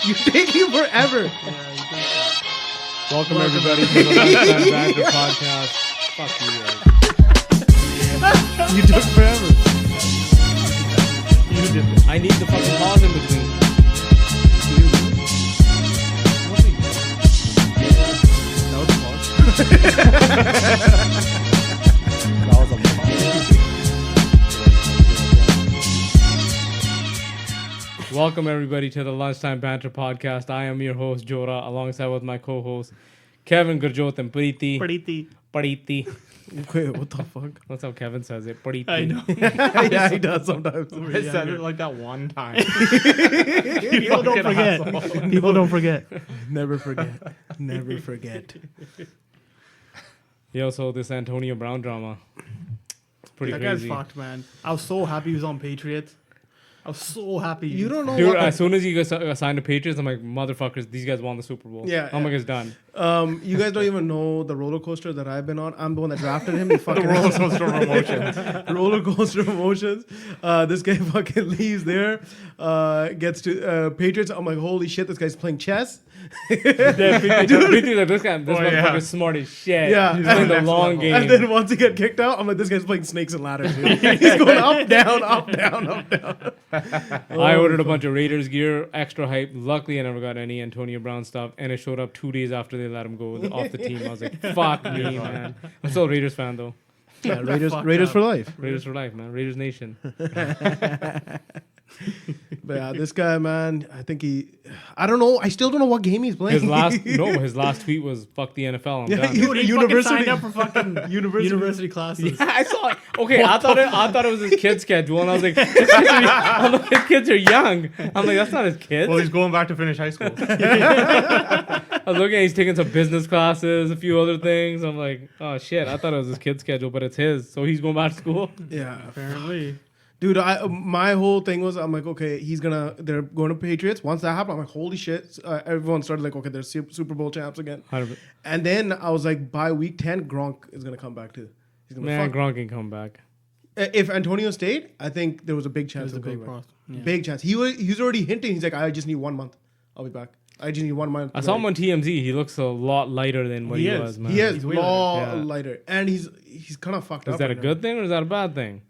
You're taking forever. Welcome everybody to the Lunchtime Banter Podcast. Fuck you guys. You took forever. You did it. I need the fucking pause in between. That was a pause. That was a pause. Welcome everybody to the Lunchtime Banter Podcast. I am your host Jora, alongside with my co-hosts Kevin, Gurjot, and Preeti. Preeti. Wait, what the fuck? That's how Kevin says it. Preeti. I know. Yeah, he does sometimes. I said it like that one time. People don't forget. People don't forget. Never forget. Never forget. Yo, so this Antonio Brown drama. It's pretty That crazy. guy's fucked, man. I was so happy he was on Patriots. I was so happy. You don't know Dude, what. as soon as he got signed to Patriots, I'm like, motherfuckers, these guys won the Super Bowl. Yeah, I'm like, it's done. You guys don't even know the roller coaster that I've been on. I'm the one that drafted him. The roller coaster of emotions. Roller coaster of emotions. This guy fucking leaves there, gets to Patriots. I'm like, holy shit, this guy's playing chess. Dude, this motherfucker's smart as shit. Yeah. He's playing the long game. And then once he got kicked out, I'm like, this guy's playing snakes and ladders. Dude. He's going up, down, up, down, up, down. I ordered a bunch of Raiders gear, extra hype. Luckily, I never got any Antonio Brown stuff, and it showed up 2 days after they let him go off the team. I was like, fuck me, man. I'm still a Raiders fan, though. Yeah, Raiders for life. Raiders for life, man. Raiders Nation. But yeah, this guy, man, I think I don't know. I still don't know what game he's playing. His last tweet was, fuck the NFL, I'm done. Dude, he University. fucking signed up for fucking university classes. I saw it. Okay, I thought it was his kid's schedule, and I was like, his kids are young. I'm like, that's not his kids. Well, he's going back to finish high school. I was looking, he's taking some business classes, a few other things. I'm like, oh shit, I thought it was his kid's schedule, but it's his. So he's going back to school. Yeah, Apparently. dude. My whole thing was, I'm like, okay, they're going to Patriots. Once that happened, I'm like, holy shit. Everyone started like, okay, they're Super Bowl champs again. 100%. And then I was like, by week 10, Gronk is gonna come back too. He's gonna Man, Gronk can come back. If Antonio stayed, I think there was a big chance of coming back. Yeah. Big chance. He's already hinting. He's like, I just need 1 month. I'll be back. I just need 1 month. I saw him on TMZ. He looks a lot lighter than what he was, man. He is He's way lighter, and he's kind of fucked up. Is that a right good thing or is that a bad thing?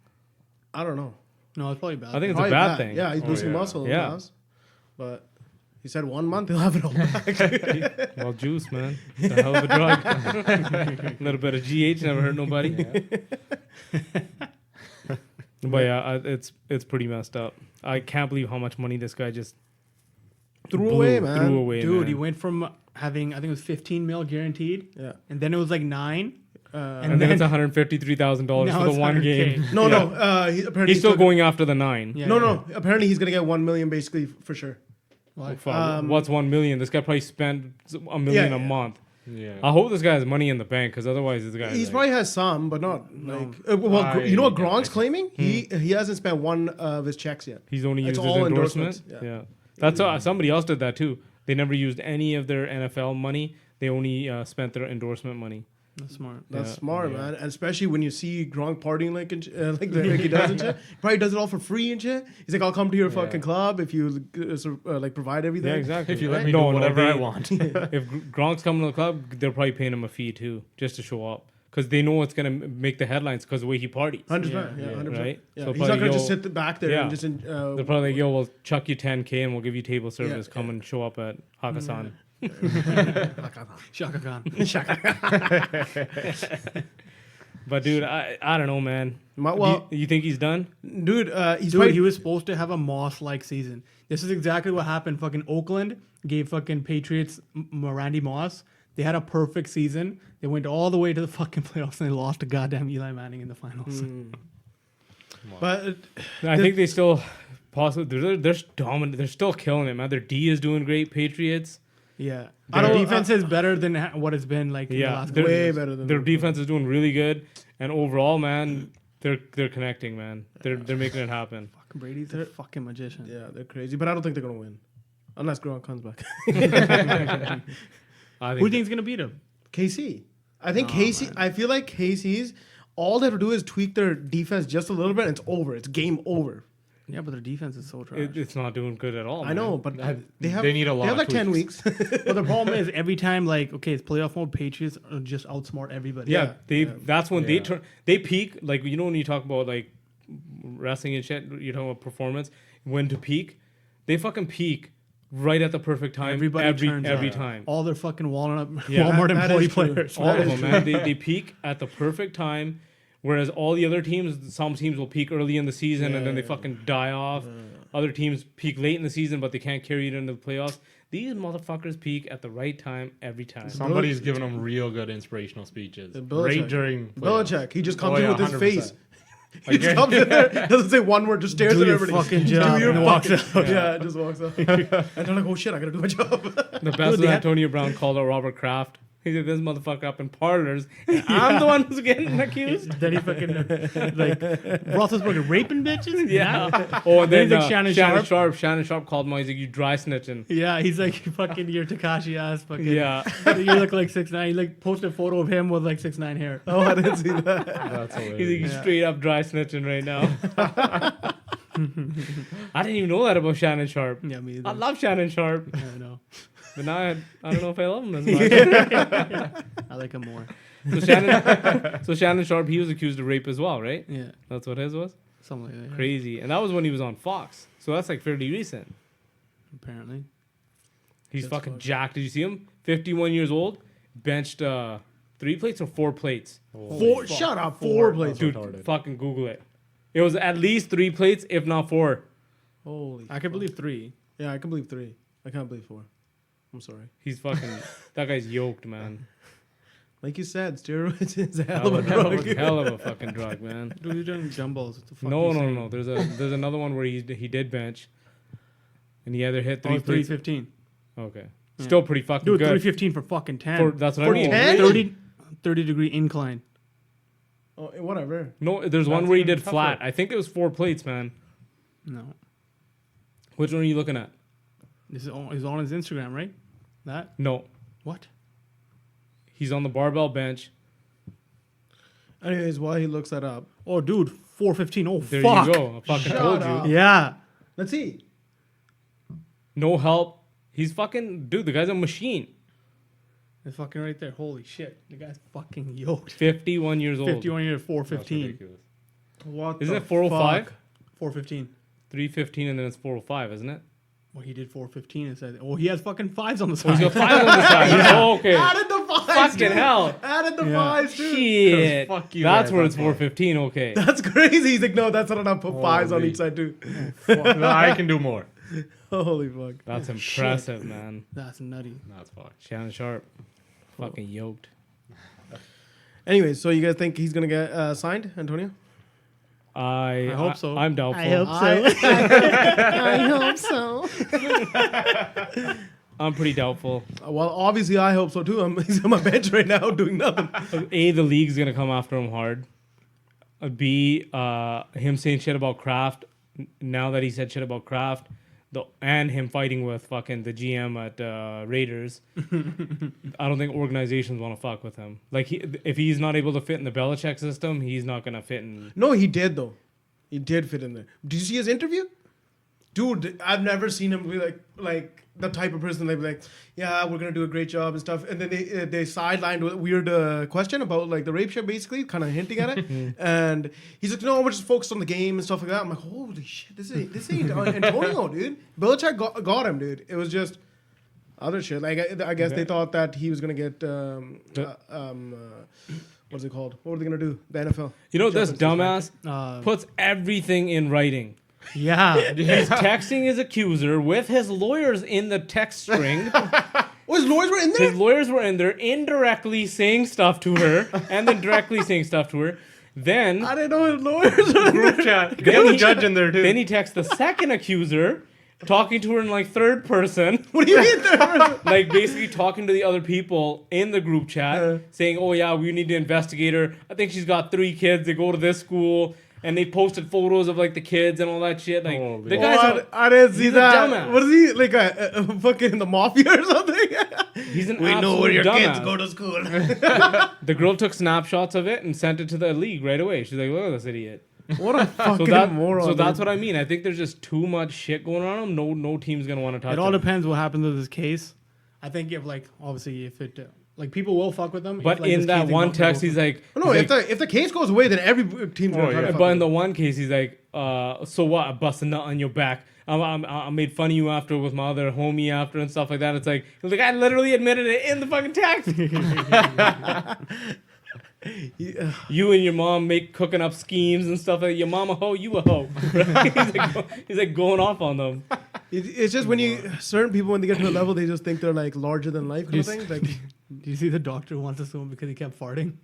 now. I don't know. No, it's probably bad. I think it's Probably a bad thing. Yeah, he's losing muscle. Yeah. Now, but he said 1 month he'll have it all back. Well, juice, man. It's a hell of a drug. A little bit of GH never hurt nobody. But yeah, it's pretty messed up. I can't believe how much money this guy just Threw away, man. Threw away, Dude, man. he went from having, I think it was 15 mil guaranteed. Yeah. And then it was like 9. And then it's $153,000 Now for the it's one 100K. game. No. Apparently He's still going after the 9. Yeah, No. Apparently he's gonna get 1 million basically for sure. Why? Fuck, what's 1 million? This guy probably spent $1 million a month. Yeah. I hope this guy has money in the bank, because otherwise this guy. He's probably has some, but not like. You know what Gronk's claiming? He hasn't spent one of his checks yet. He's only It's used his all endorsement. endorsements, Yeah, that's somebody else did that too. They never used any of their NFL money. They only spent their endorsement money. That's smart. That's Yeah. smart, man. And especially when you see Gronk partying like he does and shit. He probably does it all for free and shit. He's like, I'll come to your fucking club if you like provide everything. Yeah, exactly. If you let Right? me do whatever I want. If Gronk's coming to the club, they're probably paying him a fee too, just to show up, because they know it's gonna make the headlines because the way he parties. 100%. Yeah, 100%. right? Yeah. So He's not probably, gonna just sit back there yeah. and just. They're probably like, yo, we'll chuck you 10K and we'll give you table service. Come and show up at Hakkasan. Shaka Khan. But dude, I don't know, man. Well, You think he's done? dude, he's Dude, probably, he was supposed to have a Moss-like season. This is exactly what happened. Fucking Oakland gave fucking Patriots Randy Moss. They had a perfect season. They went all the way to the fucking playoffs and they lost to goddamn Eli Manning in the finals. But I think they still possibly they're dominant. They're still killing it, man. Their D is doing great. Patriots. Yeah. Their Their defense is better than what it's been like in the last couple way years. better than Their defense is doing really good, and overall, man, they're connecting, man. They're making it happen. Fucking Brady's a fucking magician. Yeah, they're crazy, but I don't think they're gonna win unless Gronk comes back. I Who do you think think's gonna beat him? KC, I think KC. I feel like KC's all they have to do is tweak their defense just a little bit, and it's over. It's game over. Yeah, but their defense is so trash. It's not doing good at all. I know, but They need a lot They have of like 10 tweaks. weeks. But the problem is every time, like, okay, it's playoff mode. Patriots just outsmart everybody. Yeah, that's when Yeah. they peak. Like, you know, when you talk about like wrestling and shit, you're talking about performance. When to peak, they fucking peak right at the perfect time. Everybody turns every up. time. All their fucking Walmart Yeah. Walmart That employee is true. players. All of them, man. They peak at the perfect time. Whereas all the other teams, some teams will peak early in the season and then they fucking die off. Other teams peak late in the season, but they can't carry it into the playoffs. These motherfuckers peak at the right time every time. Somebody's giving them real good inspirational speeches. Belichick. Right during playoffs. Belichick. He just comes Oh, in yeah, with his 100%. face. He just comes in there, doesn't say one word, just stares Do at your everybody. fucking Do job your and walks fucking- out. Yeah, just walks out. And they're like, oh shit, I gotta do my job. The best was they had- Antonio Brown called out Robert Kraft. He said, this motherfucker up in parlors. And I'm the one who's getting accused. Then he fucking like Roethlisberger raping bitches. Yeah. Oh, and then Then he's like Shannon Sharp. Shannon Sharp called him out. He's like, you dry snitching. Yeah, he's like fucking your Takashi ass. Fucking Yeah. you look like 6'9". He like posted a photo of him with like 6'9" hair. Oh, I didn't see that. That's He's like, hilarious. you straight up dry snitching right now. I didn't even know that about Shannon Sharp. Yeah, me either. I love Shannon Sharp. Yeah, I know. But now I don't know if I love him as much. I like him more. So Shannon Sharp, he was accused of rape as well, right? Yeah, That's what his was? something like that. yeah. Crazy. And that was when he was on Fox. So that's like fairly recent. Apparently. He's That's fucking fucked. jacked. Did you see him? 51 years old, benched 3 plates or 4 plates. Four, shut up, four plates. Dude, retarded. fucking Google it. It was at least 3 plates, if not 4. Holy I can believe 3. Yeah, I can believe 3. I can't believe 4. I'm sorry. He's fucking, that guy's yoked, man. Like you said, steroids is a hell Hell of a of a, drug. hell of a fucking drug, man. Dude, he's doing jumbles. What the fuck No, you no, saying? no. There's another one where he did bench, and he either hit 3 Oh, plates. 315. Okay, Yeah. still pretty fucking Dude, good. 315 for fucking 10. That's what I For mean. 10? 30 degree incline. Oh, whatever. No, there's one That's where he even did tougher. flat. I think it was 4 plates, man. No. Which one are you looking at? This is on his Instagram, right? That? No, What? he's on the barbell bench. Anyways, while he looks that up, Oh, dude, 415. Oh, There fuck. you go. I fucking Shut told up. you. Yeah. let's see. No help. He's fucking dude. The guy's a machine. It's fucking right there. Holy shit. The guy's fucking yoked. 51 years old. 51 years, That's 415. ridiculous. What? Isn't the it 405? fuck? 415. 315, and then it's 405, isn't it? Well, he did 415 and said, oh, he has fucking 5s on the Oh, he's side. got 5 on the side. Oh, okay. Added the fives. Fucking dude. hell. Added the Yeah. fives, dude. Shit. fuck you That's guys, where it's that's why. 415. Okay. That's crazy. He's like, no, that's not enough. Put fives on Holy. each side too. No, I can do more. Holy fuck. That's Oh, impressive, man. That's nutty. That's fucked. Shannon Sharp. Fucking yoked. Anyways, so you guys think he's gonna get signed, Antonio? I hope so. I'm doubtful. I hope so. I hope so. I'm pretty doubtful. Well, obviously, I hope so too. He's on my bench right now doing nothing. A, the league's gonna come after him hard. B, him saying shit about Kraft. Now that he said shit about Kraft, and him fighting with fucking the GM at Raiders, I don't think organizations want to fuck with him. Like, if he's not able to fit in the Belichick system, he's not gonna fit in. No, he did though. He did fit in there. Did you see his interview? Dude, I've never seen him be like the type of person they'd be like, yeah, we're gonna do a great job and stuff. And then they sidelined with a weird question about like the rape shit, basically, kind of hinting at it. And he's like, no, we're just focused on the game and stuff like that. I'm like, holy shit, this ain't Antonio, dude. Belichick got him, dude. It was just other shit. Like I guess they thought that he was gonna get what's it called? What were they gonna do? The NFL. You know, this dumbass Puts puts everything in writing. yeah. He's texting his accuser with his lawyers in the text string. Oh, his lawyers were in there? His lawyers were in there indirectly saying stuff to her and then directly saying stuff to her. Then I didn't know his lawyers were in Group chat. Get Then the he- judge in there too. Then he texts the second accuser, talking to her in like third person, What do you mean there? like basically talking to the other people in the group chat, saying, "Oh yeah, we need to investigate her. I think she's got 3 kids. They go to this school." And they posted photos of like the kids and all that shit. Like Holy the Oh, guy's I didn't see he's a that. dumbass. What is he like a fucking in the mafia or something? he's an We know absolute where your dumbass. kids go to school. The girl took snapshots of it and sent it to the league right away. She's like, "Look at this idiot." What a fucking moron. So that's dude. what I mean. I think there's just too much shit going on. No team's gonna want to touch It all him. depends what happens with this case. I think if like obviously if it like people will fuck with them. But if, like, in this that case, they one don't text, go- he's like, No, he's if like, the case goes away, then every team's gonna try to fuck but in with the him. one case, he's like, so what? I bust a nut on your back. I made fun of you after with my other homie after and stuff like that. It's like, he was like, I literally admitted it in the fucking text. You and your mom cooking up schemes and stuff like your mama a hoe, you a hoe. he's like going off on them. It's just when certain people, when they get to a level, they just think they're like larger than life kind of thing. Like, Do you see the doctor who wants to sue him because he kept farting?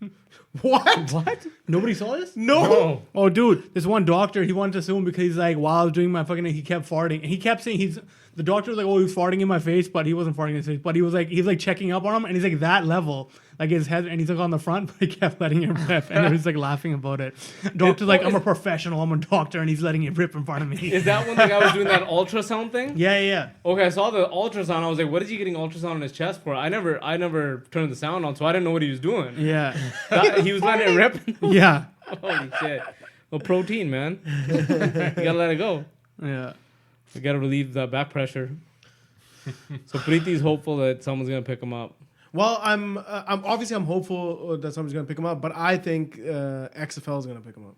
what? What? Nobody saw this? No. Oh, dude, this one doctor, he wanted to sue him because he's like, while I was doing my fucking, he kept farting, and he kept saying the doctor was like, oh, he was farting in my face, but he wasn't farting in his face, but he was like checking up on him, and he's like that level, like his head, and he's like on the front, but he kept letting it rip, and he was like laughing about it. Doctor's like, I'm a professional, I'm a doctor, and he's letting it rip in front of me. Is that when the guy was doing that ultrasound thing? Yeah. Okay, I saw the ultrasound. I was like, what is he getting ultrasound on his chest for? I never turned the sound on, so I didn't know what he was doing. Yeah. He was letting it rip. Yeah. Holy shit. Well, protein, man. You gotta let it go. Yeah. You gotta relieve the back pressure. So Preeti's hopeful that someone's gonna pick him up. Well, I'm obviously I'm hopeful that somebody's gonna pick him up, but I think XFL is gonna pick him up.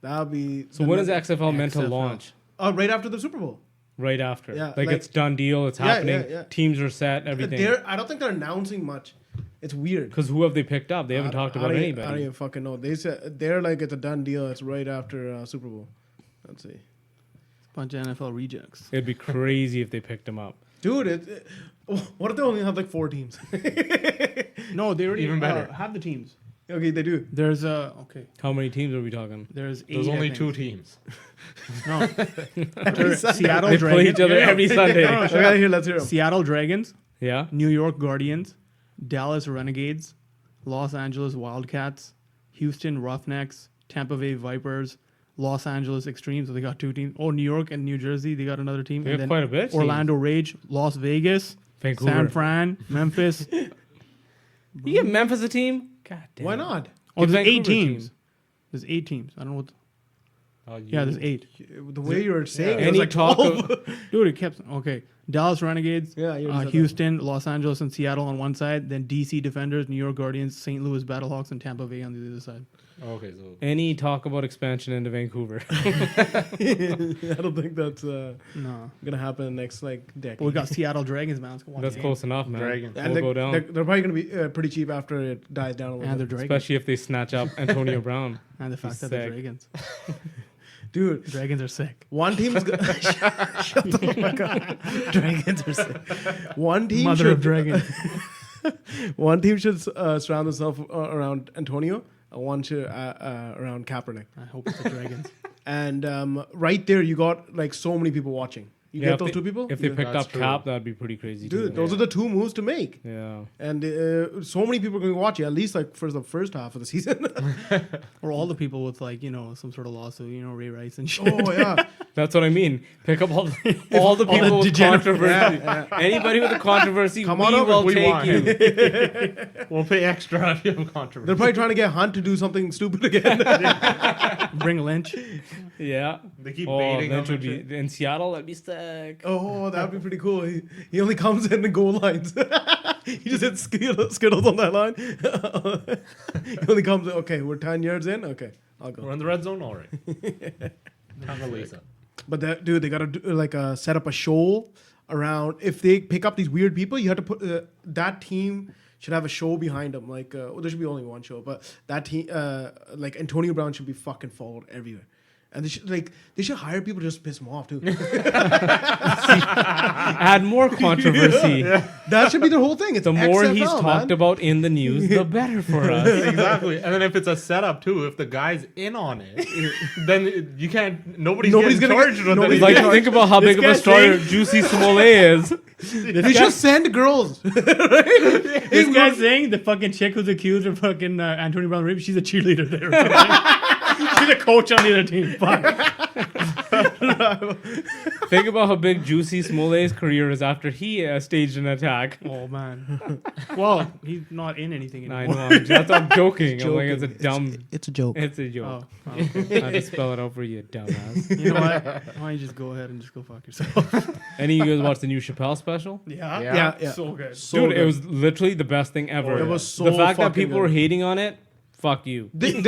That'll be. So when is XFL meant to XFL. launch? Right after the Super Bowl. Right after. Yeah, like it's done deal. It's happening. yeah. Teams are set. Everything. I don't think they're announcing much. It's weird. Because who have they picked up? They haven't talked about I anybody. don't even fucking know. They said they're like it's a done deal. It's right after Super Bowl. Let's see, Bunch of NFL rejects. It'd be crazy if they picked him up. dude. What if they only have like 4 teams? No, they already Even better. have the teams. Okay, they do. There's How many teams are we talking? There's 8. There's I only think. 2 teams. No. Every Sunday. Seattle They play each Dragons. other every Sunday. Okay, here, let's hear them. Seattle Dragons, Yeah. New York Guardians, Dallas Renegades, Los Angeles Wildcats, Houston Roughnecks, Tampa Bay Vipers, Los Angeles Extremes. So they got 2 teams. Oh, New York and New Jersey, they got another team. They And got then quite a bit. Orlando Rage, Las Vegas, Vancouver. San Fran, Memphis. You give Memphis a team? God damn. Why not? Oh, Give there's 8 Vancouver a teams. team. There's 8 teams. I don't know what. Oh, Yeah, there's 8. The way you were saying it, Any was like talk 12. of Dude, it kept okay. Dallas Renegades, Yeah, you already said that. Houston, Los Angeles, and Seattle on one side. Then DC Defenders, New York Guardians, St. Louis Battlehawks, and Tampa Bay on the other side. Okay, so any talk about expansion into Vancouver? I don't think that's No, gonna happen in the next like decade. but we got Seattle Dragons, man. Let's go watch That's the game. close enough, man. Dragon. and We'll go down. they're probably gonna be pretty cheap after it dies down a little And they're bit. Dragons. Especially if they snatch up Antonio Brown. And the fact He's that they're sick. Dragons. Dude, Dragons are sick. one team's shut the fuck up. Dragons are sick. One team Mother should of Dragons. one team should surround themselves around Antonio. One should around Kaepernick. I hope it's the Dragons. And right there, you got like so many people watching. You Yeah, get if those they- 2 people? If they Yeah. picked That's up true. Cap, that'd be pretty crazy. Dude, too. those are the 2 moves to make. Yeah. And so many people are going to watch it, at least like for the first half of the season. Or all the people with like, some sort of lawsuit, Ray Rice and shit. Oh, yeah. That's what I mean. Pick up all the people with controversy. Anybody with a controversy, Come we on over. will We take want you. we'll pay extra if you have a They're controversy. probably trying to get Hunt to do something stupid again. Bring Lynch. Yeah. They keep Oh, baiting Lynch them would and be in Seattle. That'd be sick. Oh, that would be pretty cool. He only comes in the goal lines. He just hits Skittles on that line. He only comes in, okay, we're 10 yards in. Okay, I'll go. We're in the red zone already. Time to lace up. But dude, they got to set up a show around. If they pick up these weird people, you have to put that team should have a show behind them. Like, there should be only one show, but that team, like Antonio Brown, should be fucking followed everywhere. And they should hire people to just piss them off too. Add more controversy. That should be the whole thing. It's The more XFL, he's man. talked about in the news, the better for us. Exactly. And then if it's a setup too, if the guy's in on it, then you can't. Nobody's Nobody's getting gonna charged get- with nobody's anything. Like, think about how big of a guy's star saying- Juicy Smollett is. They should send girls. This guy's saying the fucking chick who's accused of fucking Antonio Brown rape, she's a cheerleader there. He's a coach on the other team. Fuck. Think about how big Juicy Smollett's career is after he staged an attack. Oh man. Well, he's not in anything I anymore. know. I'm joking. I'm like, it's a dumb. It's a joke. It's a joke. Oh, okay. I had to spell it out for you, dumbass. You know what? Why don't you just go ahead and just go fuck yourself? Any of you guys watch the new Chappelle special? Yeah. Yeah. So good. So Dude, it good. was literally the best thing ever. It was so the fact that fucking people good. were hating on it, fuck you. Dude,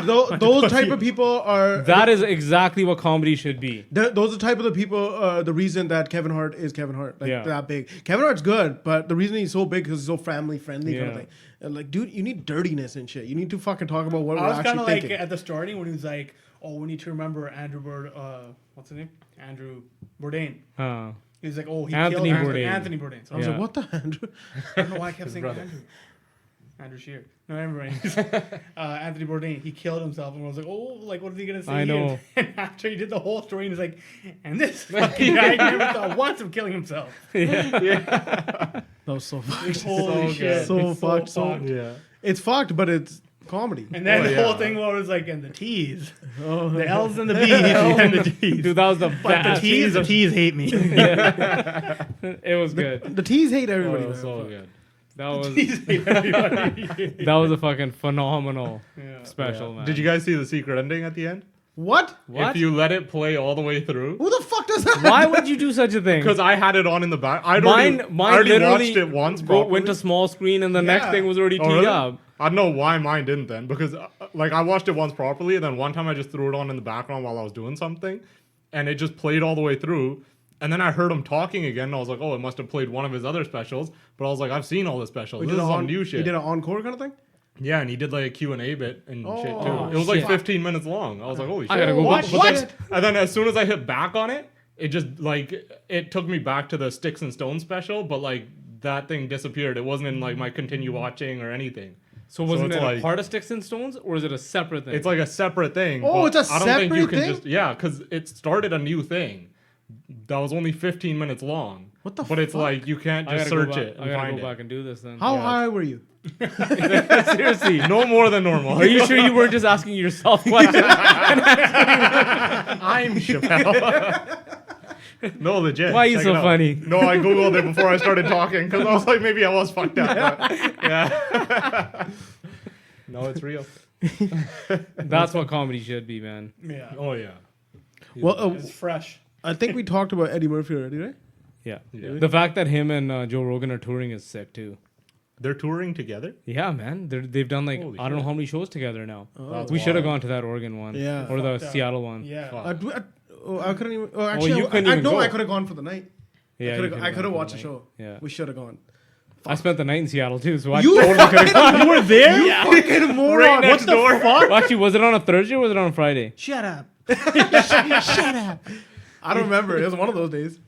those type of people are. That is exactly what comedy should be. Those are the type of the people. The reason that Kevin Hart is Kevin Hart, like Yeah. that big. Kevin Hart's good, but the reason he's so big because he's so family friendly kind of Yeah. thing. And like, dude, you need dirtiness and shit. You need to fucking talk about what I we're was kind actually of like thinking. at the starting when he was like, "Oh, we need to remember Andrew what's his name? Andrew Bourdain." Huh. He was like, "Oh, he Anthony killed Bourdain. Anthony Bourdain." So I was Yeah. like, What the Andrew? I don't know why I kept saying brother. Andrew Shear. No, I remember. Anthony Bourdain. He killed himself, and I was like, "Oh, like what is he gonna say?" I here? know. And after he did the whole story, he was like, "And this fucking guy never thought once of killing himself." That was so fucked. Holy good. shit! So It's fucked. So Yeah. it's fucked, but it's comedy. And then Oh, the yeah. whole thing was like, and the T's, Oh, the L's and the B's, and the T's. Dude, that was the But the best. T's hate me. It was good. the T's hate Oh, everybody. it was man. so good. That was T's hate everybody. that was a fucking phenomenal Yeah. special, man. Did you guys see the secret ending at the end? What? What? If you let it play all the way through. Who the fuck does that? Why would you do such a thing? Because I had it on in the back. I Mine already literally watched it once. went Properly. to small screen, and the next Yeah. thing was already Oh, teed really? up. I don't know why mine didn't then, because like I watched it once properly, and then one time I just threw it on in the background while I was doing something, and it just played all the way through. And then I heard him talking again, and I was like, oh, it must have played one of his other specials. But I was like, I've seen all the specials. This is some new You shit. did an encore kind of thing? Yeah, and he did like a Q&A bit and shit too. Oh, It was like shit. 15 minutes long. I was like, holy shit. I gotta go What? back. What? But then- And then as soon as I hit back on it, it just like it took me back to the Sticks and Stones special, but like that thing disappeared. It wasn't in like my continue watching or anything. So wasn't it's it like- a part of Sticks and Stones, or is it a separate thing? It's like a separate thing. Oh, but it's a I don't think you separate can thing? just because it started a new thing that was only 15 minutes long. What the But it's fuck? like you can't I just gotta search go it back. and I gotta find go it. back and do this then. How Yeah. high were you? Seriously, No more than normal. are you sure you weren't just asking yourself questions? I'm Chappelle. No, legit. Why are you Check so it out. funny? No, I googled it before I started talking because I was like, maybe I was fucked up. but- yeah. No, it's real. That's what comedy should be, man. Yeah. Oh yeah. Well, It's fresh. I think we talked about Eddie Murphy already, right? Yeah. Yeah. The fact that him and Joe Rogan are touring is sick too. They're touring together. Yeah, man. They've done like Holy I don't know shit. how many shows together now. That's We should have wild. gone to that Oregon one. Yeah. Or the Fucked up. Seattle one. Yeah. Fuck. I couldn't even. Oh, actually, you couldn't I even know go. I could have gone for the night. Yeah. you could've I could gone have for watched the the night. show. Yeah. We should have gone. I spent the night in Seattle too, so I You totally could have gone. You were there? Yeah. Fucking moron! Right What next the door. Well, actually, was it on a Thursday or was it on a Friday? Shut up. Shut up! I don't remember. It was one of those days.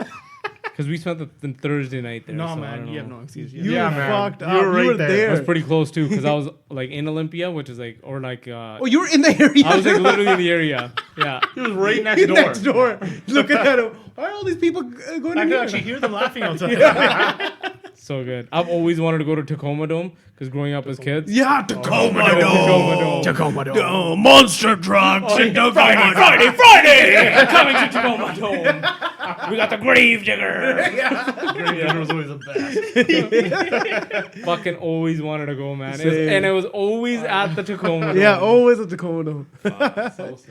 Because we spent the Thursday night there. No, so I man. don't You have know. no excuse. You Yeah, were man. fucked You up. were You right were there. there. I was pretty close too, because I was like in Olympia, which is like, or like, Oh, you were in the area. I was like literally in the area. Yeah. He was right next door. next door, looking at him. Why are all these people going I in could here? actually hear them laughing outside. So good. I've always wanted to go to Tacoma Dome because growing up as kids. Yeah, Tacoma Tacoma Dome. Tacoma Dome. Dome. Monster trucks in Tacoma Dome. Friday! Coming to Tacoma Dome. We got the grave digger. That was always the best. Fucking always wanted to go, man. Same. And it was always at the Tacoma Dome. Yeah, always at Tacoma Dome. So sick.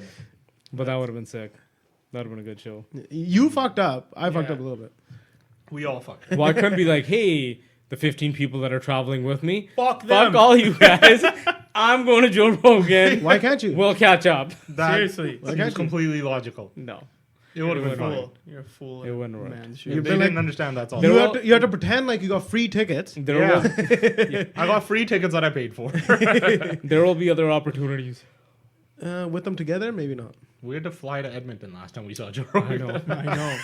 But that would have been sick. That would have been a good show. You fucked up. I fucked Yeah. up a little bit. We all fucked. Well, I couldn't be like, hey, the 15 people that are traveling with me, Fuck fuck them. all you guys. I'm going to Joe Rogan. Why can't you? We'll catch up. That Seriously. Why can't seems you? completely logical. No. It would have been It fine. Fool. You're a fool. It wouldn't work. Man, If shoot. they been didn't like- understand, that's all. There You were- have, to, you have to pretend like you got free tickets. There, Yeah. I got free tickets that I paid for. there will be other opportunities. With them together, maybe not. We had to fly to Edmonton last time we saw Joe I Rogan. know. I know.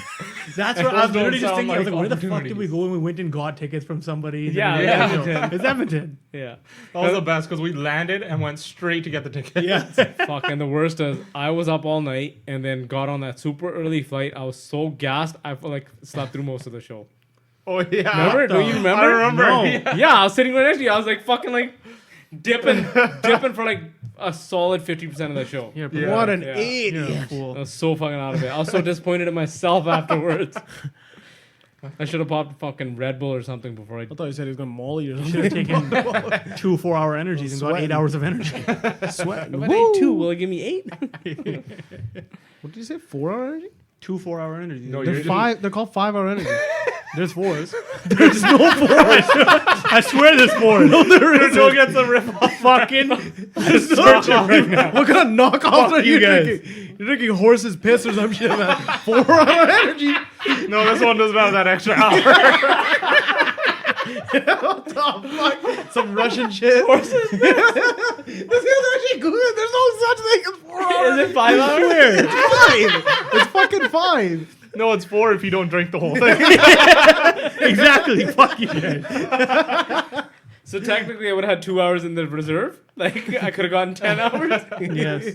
That's what I was Those don't literally just sound thinking. I was like like, where the fuck did we opportunities. go when we went and got tickets from somebody? Yeah, Yeah. Edmonton. It's Edmonton. Yeah. That was the best because we landed and went straight to get the ticket. Yeah. Fuck, and the worst is I was up all night and then got on that super early flight. I was so gassed, I felt like slept through most of the show. Oh yeah. Remember? Do you remember? I remember. No. Yeah. Yeah, I was sitting right next to you. I was like fucking like dipping for like a solid 50% of the show. Yeah, Yeah. What an Yeah. idiot. You're a I fool. was so fucking out of it. I was so disappointed in myself afterwards. I should have popped fucking Red Bull or something before I. I thought you said he was gonna maul you or Should have something. taken 2 4-hour energies and got Sweating. 8 hours of energy. Sweat. If I ate 2, will it give me 8? What did you say? 4-hour energy? 2 4-hour energies. No, They're you're five. They're called 5-hour energy. There's 4s. There's no 4s. I swear there's 4s. No, there You're go get some rip off. fucking. Search it right now. What kind of knockoff are you you guys. drinking? You're drinking horse's piss or some shit, man. 4-hour energy. No, this one doesn't have that extra hour. What the fuck? Some Russian shit. Horses. This is actually good. There's no such thing as 4 hours. Is it 5 hours? It's 5. It's fucking 5. No, it's 4 if you don't drink the whole thing. Exactly. Fuck you guys. So technically, I would have had 2 hours in the reserve. Like I could have gotten 10 hours. Yes.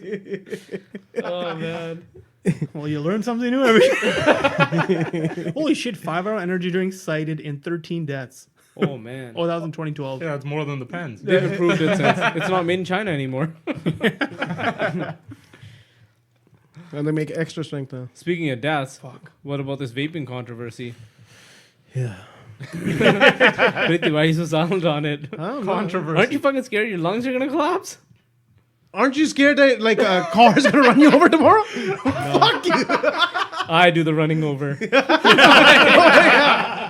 Oh man. Well, you learn something new every day. Holy shit, 5-hour energy drinks cited in 13 deaths. Oh man. Oh, that was in 2012. Yeah, it's more than the pens. They've improved it since. It's not made in China anymore. And they make extra strength now. Speaking of deaths, what about this vaping controversy? Yeah. Priti, why are you so silent on it? Controversy. Aren't you fucking scared your lungs are gonna collapse? Aren't you scared that like a car is gonna run you over tomorrow? Fuck you. I do the running over.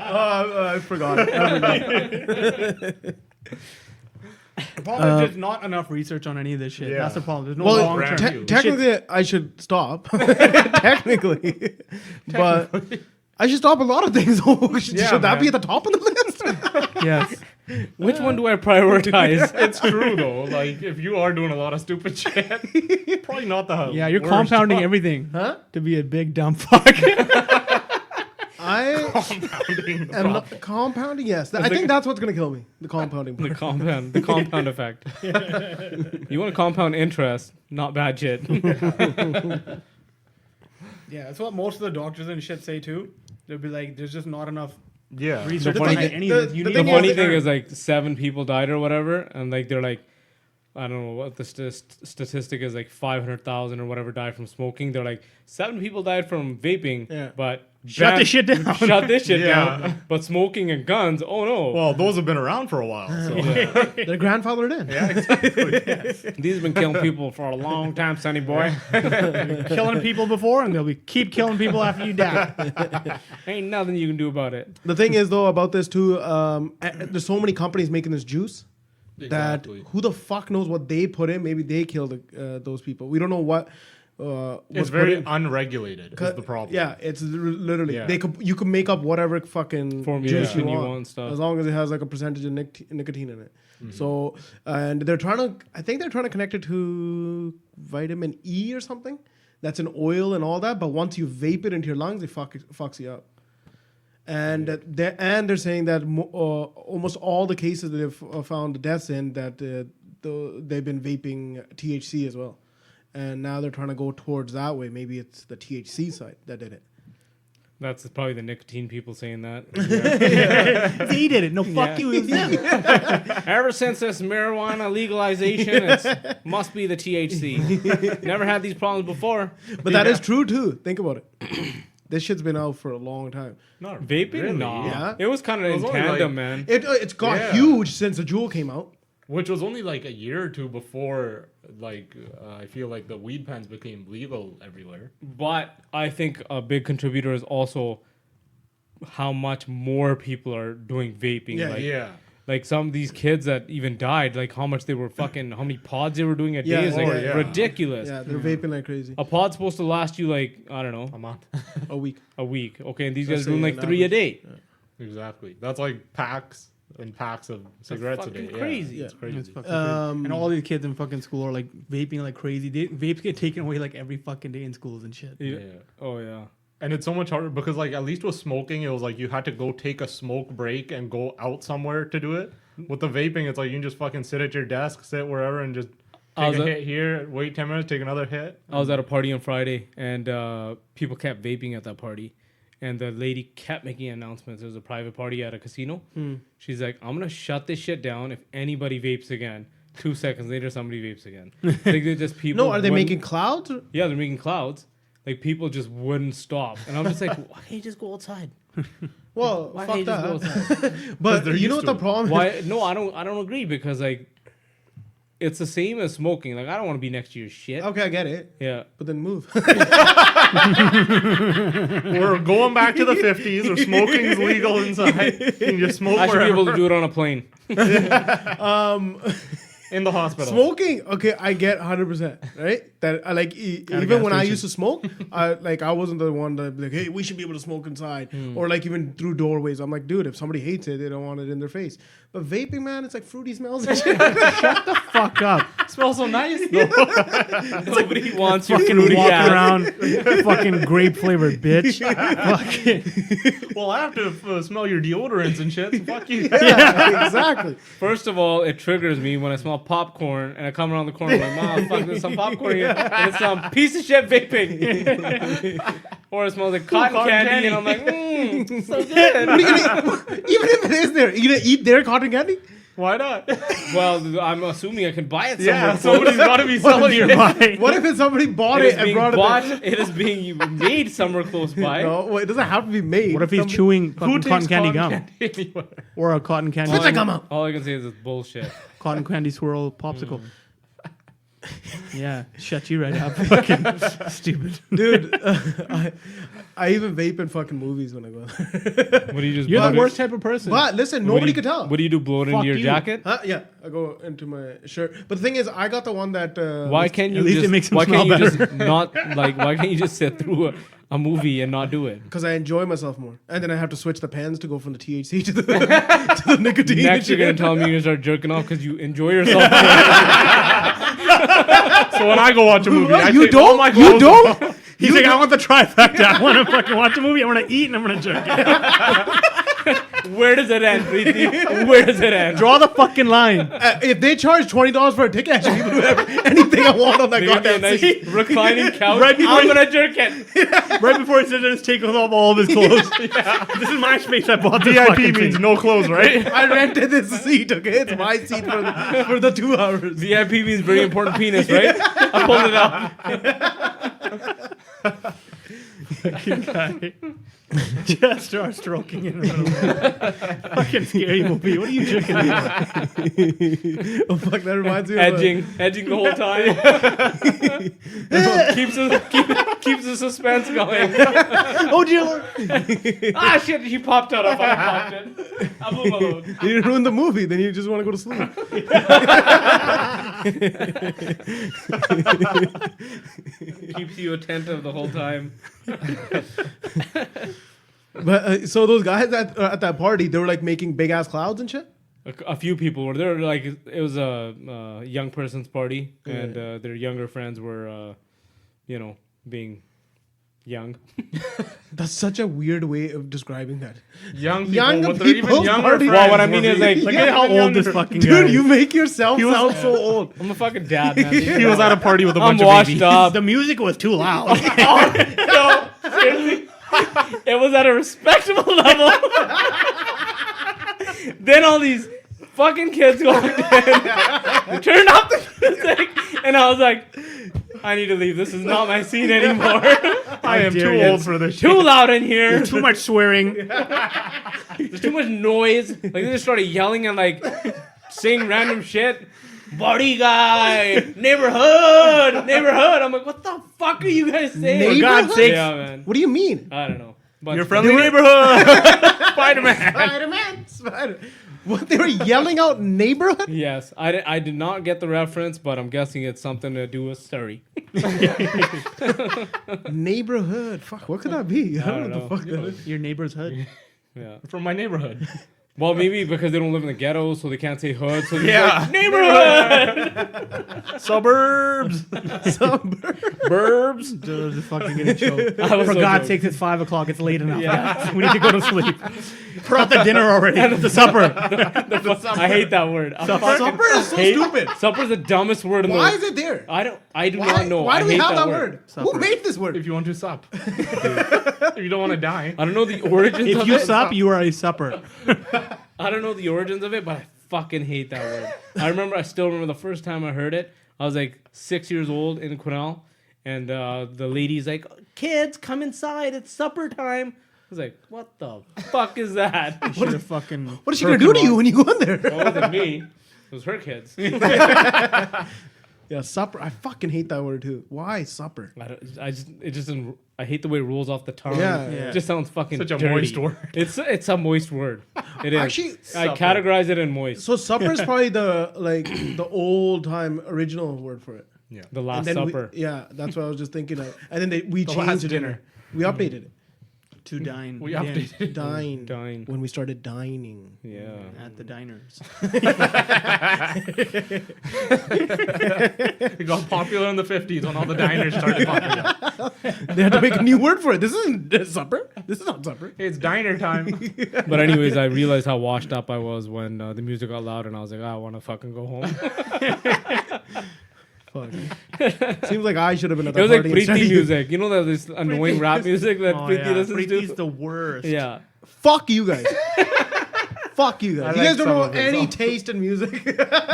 I forgot. The problem is there's not enough research on any of this shit. Yeah. That's the problem. There's no Well, long brand term. new. technically, I should stop. Technically, but I should stop a lot of things. should Yeah, that be man. at the top of the list? Yes. Which one do I prioritize? It's true though. Like if you are doing a lot of stupid shit, probably not the Yeah, you're worst compounding job. everything Huh? to be a big dumb fuck. I Compounding the am problem. not compounding. Yes, I think that's what's gonna kill me. The compounding the part. compound effect. You want to compound interest, not bad shit. Yeah, that's what most of the doctors and shit say too. They'll be like, there's just not enough Yeah. research funny behind thing- any of this. You the need The thing more funny is- thing term. is like 7 people died or whatever, and like they're like, I don't know what the statistic is, like 500,000 or whatever died from smoking. They're like 7 people died from vaping, Yeah. but Shut this shit down. Shut this shit Yeah. down. But smoking and guns, oh no. Well, those have been around for a while. So. They're grandfathered in. Yeah, exactly. These have been killing people for a long time, sonny boy. killing people before, and they'll be keep killing people after you die. Ain't nothing you can do about it. The thing is, though, about this too, there's so many companies making this juice that Exactly. who the fuck knows what they put in? Maybe they killed those people. We don't know what. It's was very put in. unregulated. Is the problem? Yeah, it's literally Yeah. you could make up whatever fucking juice Formulation you you want, want stuff. as long as it has like a percentage of nicotine in it. So, and they're trying to. I think they're trying to connect it to vitamin E or something. That's in oil and all that. But once you vape it into your lungs, it fucks you up. And they're saying that almost all the cases that they've found deaths in that they've been vaping THC as well. And now they're trying to go towards that way. Maybe it's the THC side that did it. That's probably the nicotine people saying that. They did it. No, fuck Yeah. you. It was them. Ever since this marijuana legalization, it must be the THC. Never had these problems before. But that is true too. Think about it. This shit's been out for a long time. Not Vaping? really. Nah. Yeah. It was kind of in was only tandem, like- man. It's got Yeah. huge since the Juul came out. Which was only like a year or two before, like, I feel like the weed pens became legal everywhere. But I think a big contributor is also how much more people are doing vaping. Yeah, like, like some of these kids that even died, like how much they were fucking, how many pods they were doing a day Yeah, is like oh, yeah. ridiculous. Yeah, they're vaping like crazy. A pod's supposed to last you like, I don't A know, month. A week. a week. Okay, and these Let's guys are doing say like an 3 a average. day. Exactly. That's like packs and packs of cigarettes a fucking day. crazy. Yeah, it's crazy. It's fucking crazy. And all these kids in fucking school are like vaping like crazy. Vapes get taken away like every fucking day in schools and shit. Yeah. Yeah. Oh yeah. And it's so much harder because, like, at least with smoking, it was like you had to go take a smoke break and go out somewhere to do it. With the vaping, it's like you can just fucking sit at your desk, sit wherever, and just take a hit here, wait 10 minutes, take another hit. I was at a party on Friday, and people kept vaping at that party. And the lady kept making announcements. It was a private party at a casino. She's like, I'm going to shut this shit down if anybody vapes again. 2 seconds later, somebody vapes again. Like they're just people. No, are they wouldn't- making clouds? Or- Yeah, they're making clouds. Like people just wouldn't stop, and I'm just like, why can't you just go outside? Well, Why fuck can't you just go that. outside? But they're you know used what the to it. problem is? Why? No, I don't agree because like, it's the same as smoking. Like I don't want to be next to your shit. Okay, I get it. Yeah. But then move. We're going back to the 50s where smoking's legal inside. You can just smoke I should be able to wherever. do it on a plane. In the hospital. Smoking, okay, I get 100%, right? That I like even gas when I station. used to smoke, I wasn't the one to be like, hey, we should be able to smoke inside, Hmm. or like even through doorways. I'm like, dude, if somebody hates it, they don't want it in their face. But vaping, man, it's like fruity smells and shit. Fuck up. smells so nice though. Nobody wants your Fucking fruity walking ass. around, fucking grape flavored bitch. Fucking. Well, I have to smell your deodorants and shit. So fuck you. Yeah, exactly. First of all, it triggers me when I smell popcorn and I come around the corner like, Mom, fuck, there's some popcorn here. And it's some piece of shit vaping. Or it smells like cotton candy, and I'm like, so good. What are you gonna, even if it is there, you gonna eat their cotton candy? Why not? Well, I'm assuming I can buy it somewhere. Yeah, close. somebody's got to be selling your What if it's somebody bought It it is and being brought bought. it It is being made somewhere close there? by. No, well, it doesn't have to be made. What if he's Somebody- chewing Who fucking takes cotton candy gum anywhere? or a cotton candy Spit that gum out. All I can say is it's bullshit. cotton candy swirl popsicle? Yeah, shut you right up. Fucking stupid. Dude, I even vape in fucking movies when I go there. What do you just? You're blow the it- worst type of person. But listen, what do nobody you- could tell. What do you do? Blow it into Fuck your you. jacket? Huh? Yeah, I go into my shirt. But the thing is, I got the one that. Why can't you At least it just? makes him Why can't smell you better. just not like? Why can't you just sit through a movie and not do it? Because I enjoy myself more, and then I have to switch the pens to go from the THC to the to the nicotine. Next, you're gonna and tell me you're gonna start jerking off because you enjoy yourself. So when I go watch a movie, I You take all my don't? You clothes don't? off. He's like, I want the trifecta. I want to fucking watch a movie. I want to eat and I'm going to jerk it. Where does it end, Preeti? Where does it end? Draw the fucking line. If they charge $20 for a ticket, I should be able to do whatever- anything I want on that They give me a goddamn nice seat. reclining couch. Right before I'm you- gonna jerk it. Right before he says this, take off all of his clothes. This is my space. I bought this fucking VIP means thing. no clothes, right? I rented this seat, okay? It's my seat for the 2 hours. VIP means very important penis, right? I pulled it out. Fucking guy. Just start stroking in the middle. Fucking scary movie. What are you jerking me? Oh, fuck, that reminds me of... Edging the whole time. keeps the suspense going. Oh, dear Lord. Ah, shit! He popped out. I fucking popped it. I blew my load. You didn't ruin the movie, then you just want to go to sleep. Keeps you attentive the whole time. But so those guys at that party, they were like making big ass clouds and shit. A few people were there. Like it was a young person's party, and their younger friends were, being young. That's such a weird way of describing that. Young people Young with their even people's younger party. friends. Well, what I mean were is, like, being- Look Yeah. at how old younger. this fucking Dude, guy you is. make yourself was- sound so old. I'm a fucking dad, man. He was at a party with a I'm bunch of washed babies. up. The music was too loud. No, seriously. It was at a respectable level. Then all these fucking kids walked in, turned off the music, and I was like, I need to leave. This is not my scene anymore. I am dare too you. old for this shit. Too loud in here. Too much swearing. There's too much noise. Like they just started yelling and like saying random shit. Buddy guy, neighborhood. I'm like, what the fuck are you guys saying? For God's sakes. Yeah, man. What do you mean? I don't know. But Your friendly neighborhood. Spider-Man. Spider-Man. What, they were yelling out neighborhood? Yes, I did not get the reference, but I'm guessing it's something to do with Surrey. Neighborhood. Fuck, what could that be? I don't know know. what the fuck that is. Your neighbor's hood. Yeah. From my neighborhood. Well, maybe because they don't live in the ghetto, so they can't say hood. So they're Yeah. like, neighborhood, Suburbs. burbs. Just fucking getting choked. I was For so God's joking. sake, it's 5 o'clock. It's late enough. Yeah. We need to go to sleep. Brought the dinner already. The supper. I hate that word. I fucking Supper is so hate- stupid. Supper's the dumbest word in the Why world. is it there? I do Why, not know. why I do we hate have that word. word? Supper. Who made this word? If you want to sup. If you don't want to die. I don't know the origins If of you it. sup, you are a supper. I don't know the origins of it, but I fucking hate that word. I still remember the first time I heard it. I was like 6 years old in Quesnel, and the lady's like, "Kids, come inside. It's supper time." I was like, "What the fuck is that?" What a fucking. What is she gonna do to you when you go in there? It wasn't me. It was her kids. Yeah, supper. I fucking hate that word too. Why supper? I hate the way it rolls off the tongue. Yeah. It just sounds fucking Such a dirty. moist word. It's a moist word. It is. Actually, I categorize it in moist. so supper is probably the old time original word for it. Yeah. The Last And then Supper. Yeah, that's what I was just thinking of. And then we The changed last it. dinner. We updated it. To dine. We in updated. Dine. When we started dining. Yeah. at the diners. It got popular in the 50s when all the diners started popping up. They had to make a new word for it. This isn't supper. This is not supper. Hey, it's diner time. But anyways, I realized how washed up I was when the music got loud, and I was like, I want to fucking go home. Fuck. Seems like I should have been at It that was like party. instead Preeti of you. music. You know that this annoying rap music that Preeti listens Preeti's to? the worst. Yeah. Fuck you guys. Fuck you guys. I You guys like don't some know of his any songs. taste in music.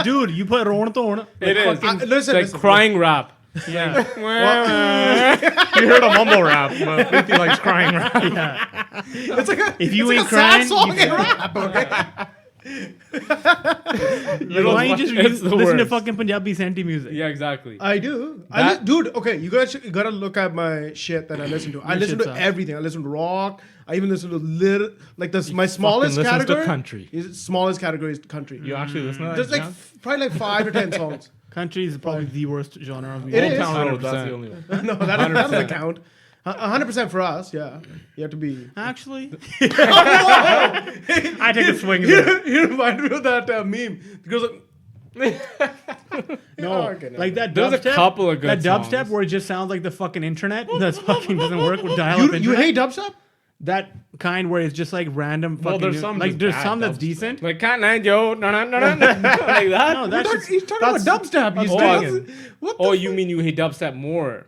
Dude, you put Ron Thorn. It is. Listen, It's like listen. crying rap. Yeah. You heard a mumble rap, but Preeti likes crying rap. Yeah. It's like a, If you it's ain't like a sad crying, song you in rap. Okay? Like, why don't you just It's the listen to worst. fucking Punjabi Senti music? Yeah, exactly. I do. That- Dude, okay, you gotta look at my shit that I listen to. I Your listen shit to sucks. everything. I listen to rock. I even listen to like this. My smallest listens to category. country. Smallest category is country. You actually listen to that? There's like John? probably like 5 or 10 songs. Country is probably the worst genre of It music. is. Old Town Road, 100%. that's the only one. No, that doesn't count. 100% for us. Yeah, you have to be. Actually, I take a swing at it. You remind me of that meme. The girl's like, No, okay, no. like that There's a dubstep. couple of that good dubstep songs. where it just sounds like the fucking internet. That's fucking doesn't work with dial-up you internet. hate dubstep? That kind where it's just like random fucking. there's some like just there's bad some that's dubstep. decent. Like Cat 9 Joe, no, like that. No, that's just, He's talking about dubstep. He's that's- doing- what the Oh, you mean you hate dubstep more?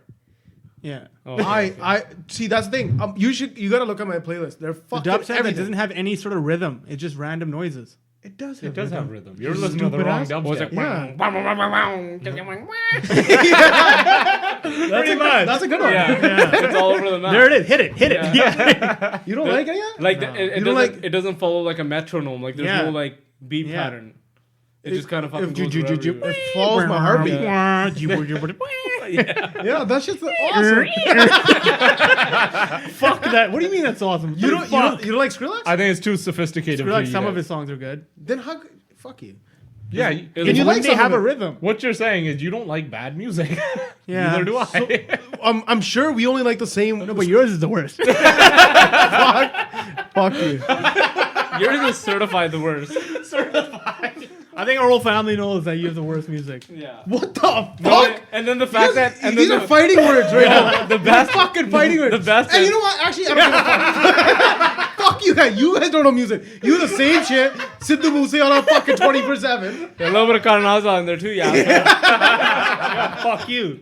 yeah. Oh, okay. I see. That's the thing. You gotta look at my playlist. They're The fucking dubstep that everything. doesn't have any sort of rhythm. It's just random noises. It does. It does have rhythm. You're You listening to the stupid wrong ass. dubstep. Yeah. Pretty much. That's a good one. Yeah, it's all over the map. There it is. Hit it. Hit it. Yeah. You don't like it yet? Like No. it You don't doesn't. like- It doesn't follow like a metronome. Like there's Yeah. no like beat Yeah. pattern. It just kind of fucking If goes you- wherever you- you- it follows my heartbeat. Yeah, that's just awesome. Fuck that. What do you mean that's awesome? You don't like Skrillex? I think it's too sophisticated. Like for some you of guys. his songs are good. Then how? Fuck you. Yeah. Is And it you like like they some have of a it? rhythm. What you're saying is you don't like bad music. Yeah. Neither do I. I'm sure we only like the same. No, but yours is the worst. Fuck you. Yours is certified the worst. I think our whole family knows that you have the worst music. Yeah. What the fuck? No, and then the fact that and These then are fighting words right now. the best Fucking fighting words. the best And is- you know what? Actually, I don't give a fuck. Fuck you guys. You guys don't know music. You the same shit. Sidhu Moosewala fucking 24/7. a little bit of Karnaza in there too. Yeah. Fuck you.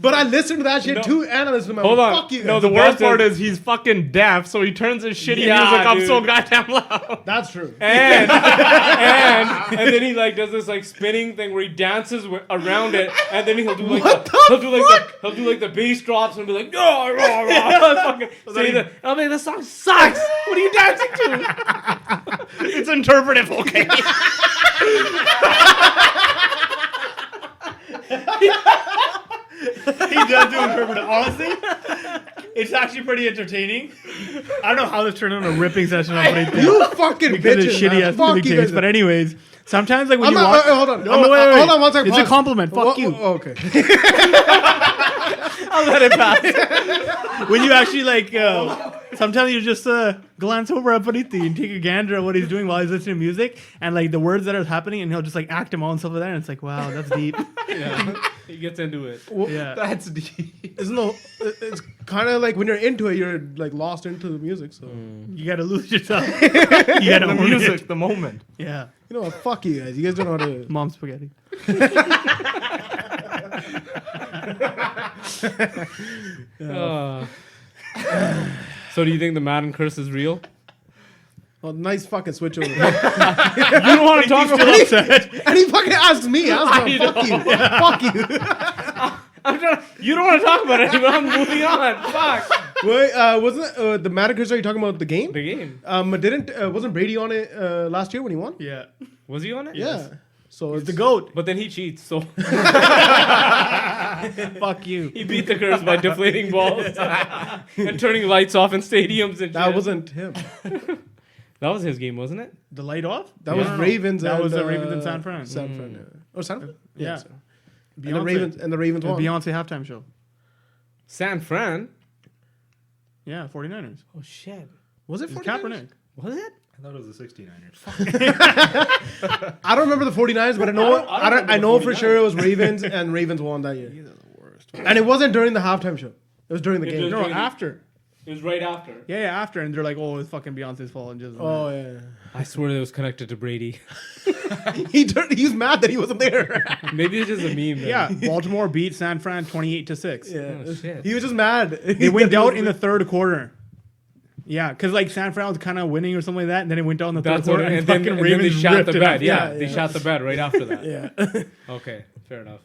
But I listen to that shit No. too, and I listen to my Hold on. Fuck you guys. No, The The worst best part is- is he's fucking deaf, so he turns his shitty Yeah, music up dude. so goddamn loud. That's true. And then he like does this like spinning thing where he dances around it, and then he'll do like he'll do like the bass drops and be like rah rah rah. Fucking say that. I'll be like, this song sucks. What are you dancing to? It's interpretive, okay? He does do interpretive. Honestly, it's actually pretty entertaining. I don't know how this turned into a ripping session on Preeti. You fucking Because bitches. of shitty man. ass Fuck music you taste. guys. But anyways, sometimes like when I'm you not, watch. hold on. No, wait. Hold on one second. It's a Pause. compliment. Fuck you. Okay. I'll let it pass. When you actually like, sometimes you just glance over at Preeti and take a gander at what he's doing while he's listening to music and like the words that are happening, and he'll just like act them all and stuff like that. And it's like, wow, that's deep. Yeah. He gets into it. Yeah. That's deep. It's kind of like when you're into it, you're like lost into the music. So You gotta lose yourself. You gotta The own music, it. the moment. Yeah. you know what? Fuck you guys. You guys don't know how to. Mom spaghetti. So do you think the Madden curse is real? Oh, nice fucking switch over. You don't want to talk about And he fucking asks me. Fuck you. Fuck you. You don't want to talk about it anymore. I'm moving on. Fuck. Wait, wasn't the Madden Chris, are you talking about the game? The game. Wasn't Brady on it last year when he won? Yeah. Was he on it? Yeah. So He's it's the GOAT. But then he cheats, so Fuck you. he beat the curse by deflating balls and turning lights off in stadiums and that shit. wasn't him. That was his game, wasn't it? The light off? That was Ravens. That and, was the Ravens in San Fran. San Fran. Yeah. Oh, San Fran. Yeah. So. And the Ravens The won. Beyonce halftime show. San Fran. Yeah, 49ers. Oh shit. Was it It's 49ers? Kaepernick. Was it? I thought it was the 69ers. I don't remember the 49ers, but I know for sure it was Ravens, and Ravens won that year. These are the worst. And it wasn't during the halftime show. It was during the It game. was- No, after. It was right after. Yeah, after. And they're like, oh, it's fucking Beyonce's fault. And just, Oh yeah. I swear it was connected to Brady. He's mad that he wasn't there. Maybe it's just a meme. Then. Yeah, Baltimore beat San Fran 28-6. Yeah. Oh, shit. He was just mad. They went out in the third quarter. Yeah, because like San Fran was kind of winning or something like that, and then it went down in the third That's what, quarter, and then they Ravens shot ripped the it bed. up. Yeah, Yeah, they yeah. shot the bed right after that. Yeah. Okay, fair enough.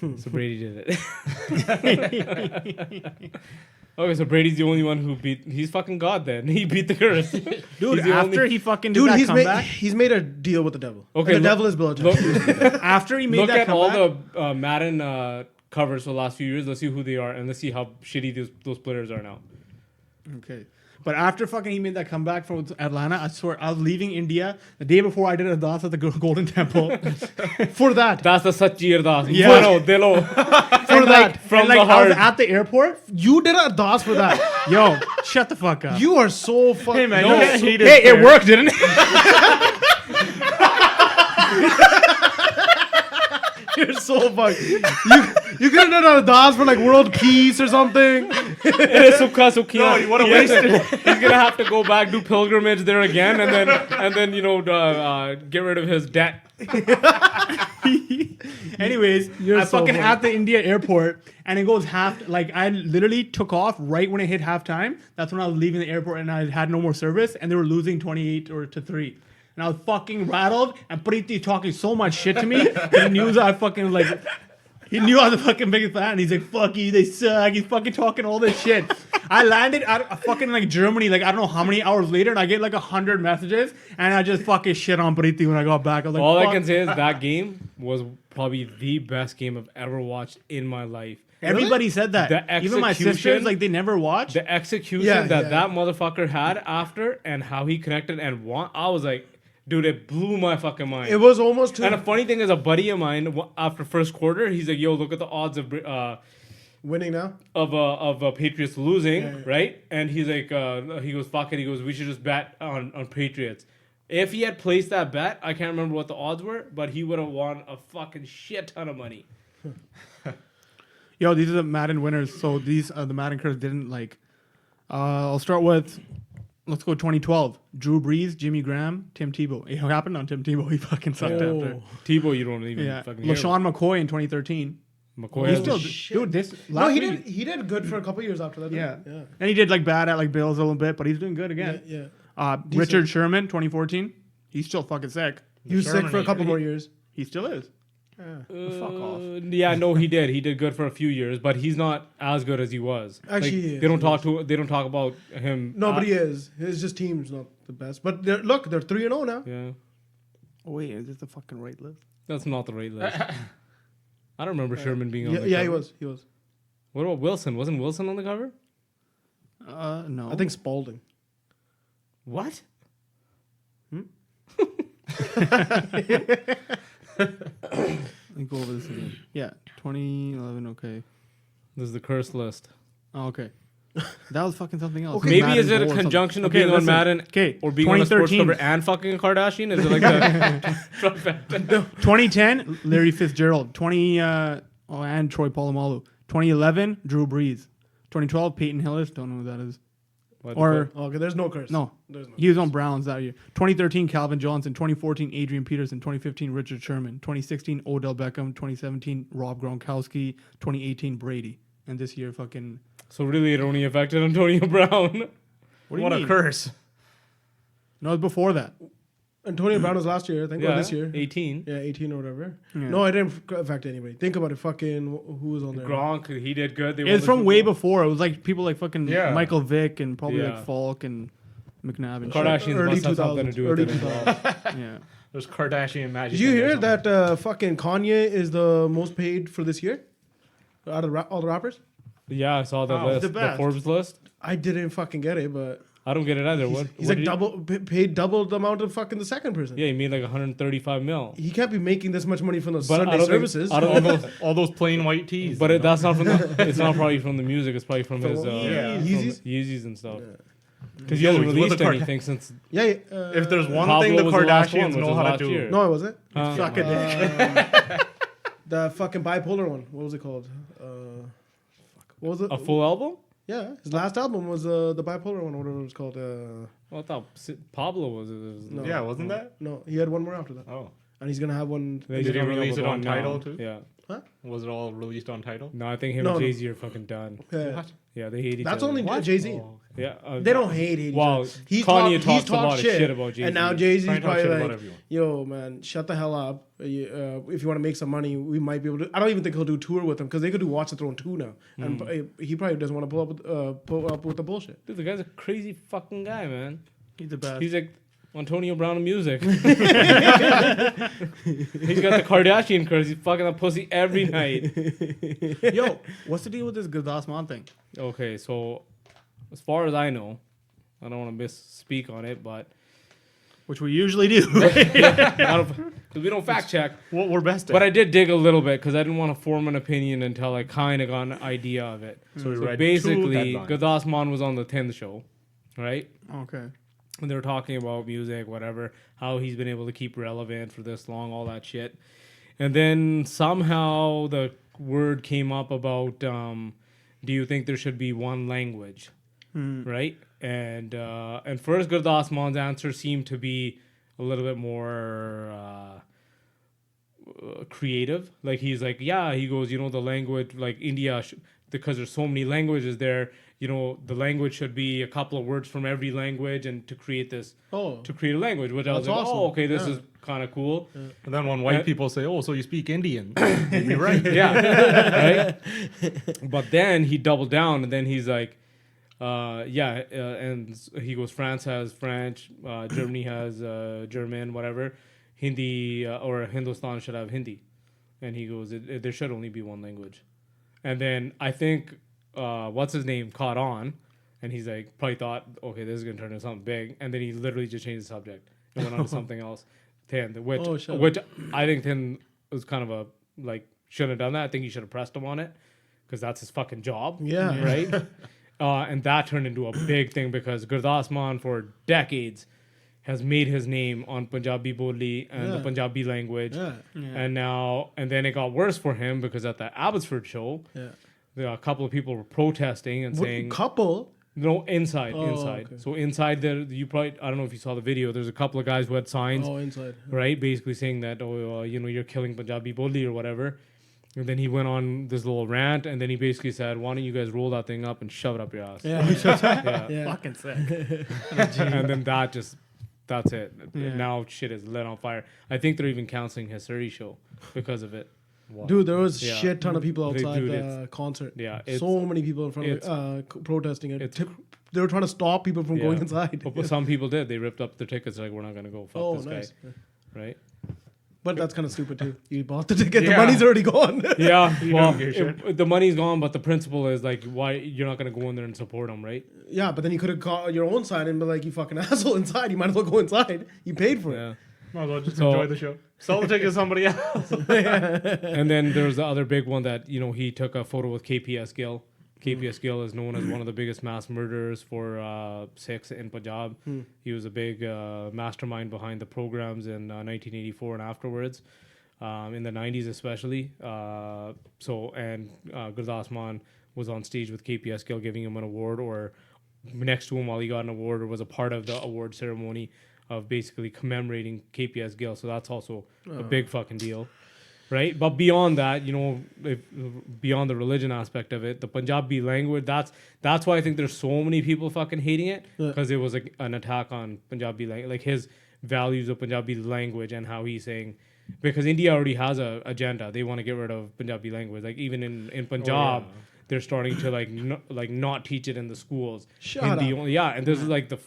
So Brady did it. Okay, so Brady's the only one who beat. He's fucking God. Then he beat the curse, Dude, He's the after only- he fucking did Dude, that he's comeback, made a deal with the devil. Okay, And the look- devil is Belichick. Look, after he made look that at comeback, all the Madden covers for the last few years. Let's see who they are, and let's see how shitty those players are now. Okay. But after fucking he made that comeback from Atlanta, I swear I was leaving India the day before I did a dance at the Golden Temple. For that. That's the Sachi Ardas. Yeah. Dilo, dilo. For that. From and, like, the I was heart. at the airport. You did a DOS for that. Yo, shut the fuck up. You are so fucking. Hey man, No, you can't hate hey, his it worked, didn't it? You're so fucked. You could have done a DOS for like world peace or something. No, what a waste. He's gonna have to go back, do pilgrimage there again, and then get rid of his debt. Anyways, You're I so fucking funny. at the India airport, and it goes half. Like I literally took off right when it hit halftime. That's when I was leaving the airport, and I had no more service, and they were losing 28-3. And I was fucking rattled, and Preeti talking so much shit to me. He knew that I fucking like. He knew I was the fucking biggest fan. And he's like, "Fuck you, they suck." He's fucking talking all this shit. I landed at fucking like Germany, like I don't know how many hours later, and I get like 100 messages, and I just fucking shit on Preeti when I got back. I was like, All I "Fuck." can say is that game was probably the best game I've ever watched in my life. Everybody said that. The Even my sisters, execution- like they never watched. The execution Yeah, that yeah. motherfucker had after and how he connected and won, I was like, dude, it blew my fucking mind. It was almost too. And a funny thing is, a buddy of mine after first quarter, he's like, "Yo, look at the odds of winning now. Patriots losing, Yeah, yeah. right?" And he's like, he goes, "Fuck it." He goes, "We should just bet on Patriots." If he had placed that bet, I can't remember what the odds were, but he would have won a fucking shit ton of money. Yo, these are the Madden winners. So these the Madden curse didn't like. I'll start with. Let's go 2012. Drew Brees, Jimmy Graham, Tim Tebow. It happened on Tim Tebow. He fucking sucked after. Tebow, you don't even Yeah. fucking hear LaShawn McCoy in 2013. McCoy. He's has- still dude. This No, last he week- did. He did good for a couple years after that. Yeah. Yeah. And he did like bad at like Bills a little bit, but he's doing good Yeah. again. Yeah. Richard Sherman, 2014. He's still fucking sick. He was sick for a couple more years. He still is. Fuck off. Yeah, no, he did. He did good for a few years, but he's not as good as he was. Actually, Like, he is. they don't talk about him. No, but he is. His just team's not the best. But they're 3-0 now. Yeah, Oh wait, is this the fucking right list? that's not the right list. I don't remember Sherman being on. Yeah, the yeah, he cover. was. He was. What about Wilson? Wasn't Wilson on the cover? No. I think Spalding. What? Let me go over this again. Yeah, 2011. Okay. This is the curse list. Oh, okay. That was fucking something else. Okay. Maybe Madden is it a goal or conjunction of something. being on listen. Madden Okay, or being on a sports 2013. cover and fucking a Kardashian? Is it like the trifecta? 2010, Larry Fitzgerald. And Troy Polamalu. 2011, Drew Brees. 2012, Peyton Hillis. Don't know who that is. Or Okay, there's no curse. no, There's no. he was on Browns that year. 2013, Calvin Johnson. 2014, Adrian Peterson. 2015, Richard Sherman. 2016, Odell Beckham. 2017, Rob Gronkowski. 2018, Brady. And this year, fucking. So really, it only affected Antonio Brown. What do you What a mean? curse. No, it was before that. Antonio Brown was last year, I think, or this year. 18. Yeah, 18 or whatever. Yeah. No, it didn't affect anybody. Think about it. Fucking who was on there? Gronk, he did good. They won It's the from Super way Bowl. before. It was like people like fucking Yeah. Michael Vick and probably Yeah. like Falk and McNabb and shit. Kardashians Early must have something to 2000s, do with early it as well. 2000s. Yeah. There's Kardashian magic. Did you in there hear somewhere. that fucking Kanye is the most paid for this year? Out of all the rappers? Yeah, I saw the Oh, list, the the best. Forbes list. I didn't fucking get it, but I don't get it either. he's What? like what did paid double the amount of fucking the second person. Yeah, he made like 135 mil. He can't be making this much money from those But I Sunday don't think- services. I don't know. All those plain white tees. But that's not from the. It's not probably from the music. It's probably from his Yeah. from Yeezys? Yeezys and stuff. Yeah. Because he Yo, hasn't with the released Kard- anything since. Yeah. if there's one Pablo thing the was the last one, Kardashians which know was how to last do, year. No, it wasn't. Suck a dick. The fucking bipolar one. What was it called? Fuck. What was it? A full album? Yeah, his last album was the bipolar one, or whatever it was called. Well, I thought Pablo was. No. yeah, wasn't that? No, he had one more after that, Oh, and he's gonna have one. They Did he coming up release with it on one now. Tidal, too? Yeah. was it all released on Tidal? No, I think him No, and no. Jay Z are fucking done. Yeah. Yeah, they hate each That's other. only Jay Z. Oh, yeah. They don't hate each Well, other. Kanye talks talked a lot of shit about Jay-Z. and now Jay Z's Trying to talk probably shit about like, everyone. "Yo, man, shut the hell up. If you want to make some money, we might be able to." I don't even think he'll do tour with them because they could do Watch the Throne 2 now, and he probably doesn't want to pull up with the bullshit. Dude, the guy's a crazy fucking guy, man. He's the best. He's like Antonio Brown of music. He's got the Kardashian curse. He's fucking that pussy every night. Yo, what's the deal with this Gurdas Maan thing? Okay, so as far as I know, I don't want to misspeak on it, but Which we usually do. because we don't fact check. What we're best at. But I did dig a little bit because I didn't want to form an opinion until I kind of got an idea of it. So we So read two basically, headlines. Gurdas Maan was on the 10th show, right? Okay. And they were talking about music, whatever, how he's been able to keep relevant for this long, all that shit. And then somehow the word came up about, do you think there should be one language, right? And first Gurdas Maan's answer seemed to be a little bit more creative. Like he's like, yeah, he goes, the language, like India, because there's so many languages there, the language should be a couple of words from every language and to create this, to create a language, which I was That's like, awesome. oh, okay, this Yeah. is kind of cool. And then when white people say, "Oh, so you speak Indian?" You're right. Yeah, right. But then he doubled down, and then he's like, and he goes, France has French, Germany has German, whatever. Hindi or Hindustan should have Hindi, and he goes, there should only be one language. And then I think what's his name caught on, and he's like probably thought, okay, this is gonna turn into something big, and then he literally just changed the subject and went on to something else. Which I think Tin was kind of a shouldn't have done that. I think he should have pressed him on it because that's his fucking job. Yeah. Right. And that turned into a big thing because Gurdas Maan for decades has made his name on Punjabi Bodli and the Yeah. Punjabi language. Yeah. And then it got worse for him because at the Abbotsford show, a couple of people were protesting and saying, Couple. no, inside. Okay. So inside there, you probably, I don't know if you saw the video, there's a couple of guys who had signs, Inside. right? Basically saying that, you're killing Punjabi Bodli or whatever. And then he went on this little rant, and then he basically said, why don't you guys roll that thing up and shove it up your ass? Yeah. Yeah. Fucking sick. And then that's it. Yeah. Now shit is lit on fire. I think they're even canceling his Surrey show because of it. Dude, there was Yeah. shit ton of people They- outside dude, the concert. Yeah. So many people in front of protesting it. it's They were trying to stop people from going Yeah. inside. But some people did. They ripped up their tickets like, we're not going to go. Fuck this Nice. guy. Right? But that's kind of stupid too. You bought the ticket, the Yeah. money's already gone. Yeah, well, don't give a the money's gone, but the principle is like, why you're not gonna go in there and support them, right? Yeah, but then you could have got your own side and be like, you fucking asshole inside. You might as well go inside. You paid for it. Yeah. Might as well just So- enjoy the show. Sell the ticket to somebody else. And then there's the other big one that he took a photo with KPS Gill. KPS Gill is known as one of the biggest mass murderers for Sikhs in Punjab. He was a big mastermind behind the programs in 1984 and afterwards. In the 90s especially. Gurdas Maan was on stage with KPS Gill giving him an award, or next to him while he got an award, or was a part of the award ceremony of basically commemorating KPS Gill. So that's also a big fucking deal. right? But beyond that, beyond the religion aspect of it, the Punjabi language, that's why I think there's so many people fucking hating it, because it was like an attack on Punjabi language, like his values of Punjabi language and how he's saying, because India already has a agenda. They want to get rid of Punjabi language. Like even in Punjab, they're starting to like not teach it in the schools. Shut Hindi up. only, yeah, and this is like the.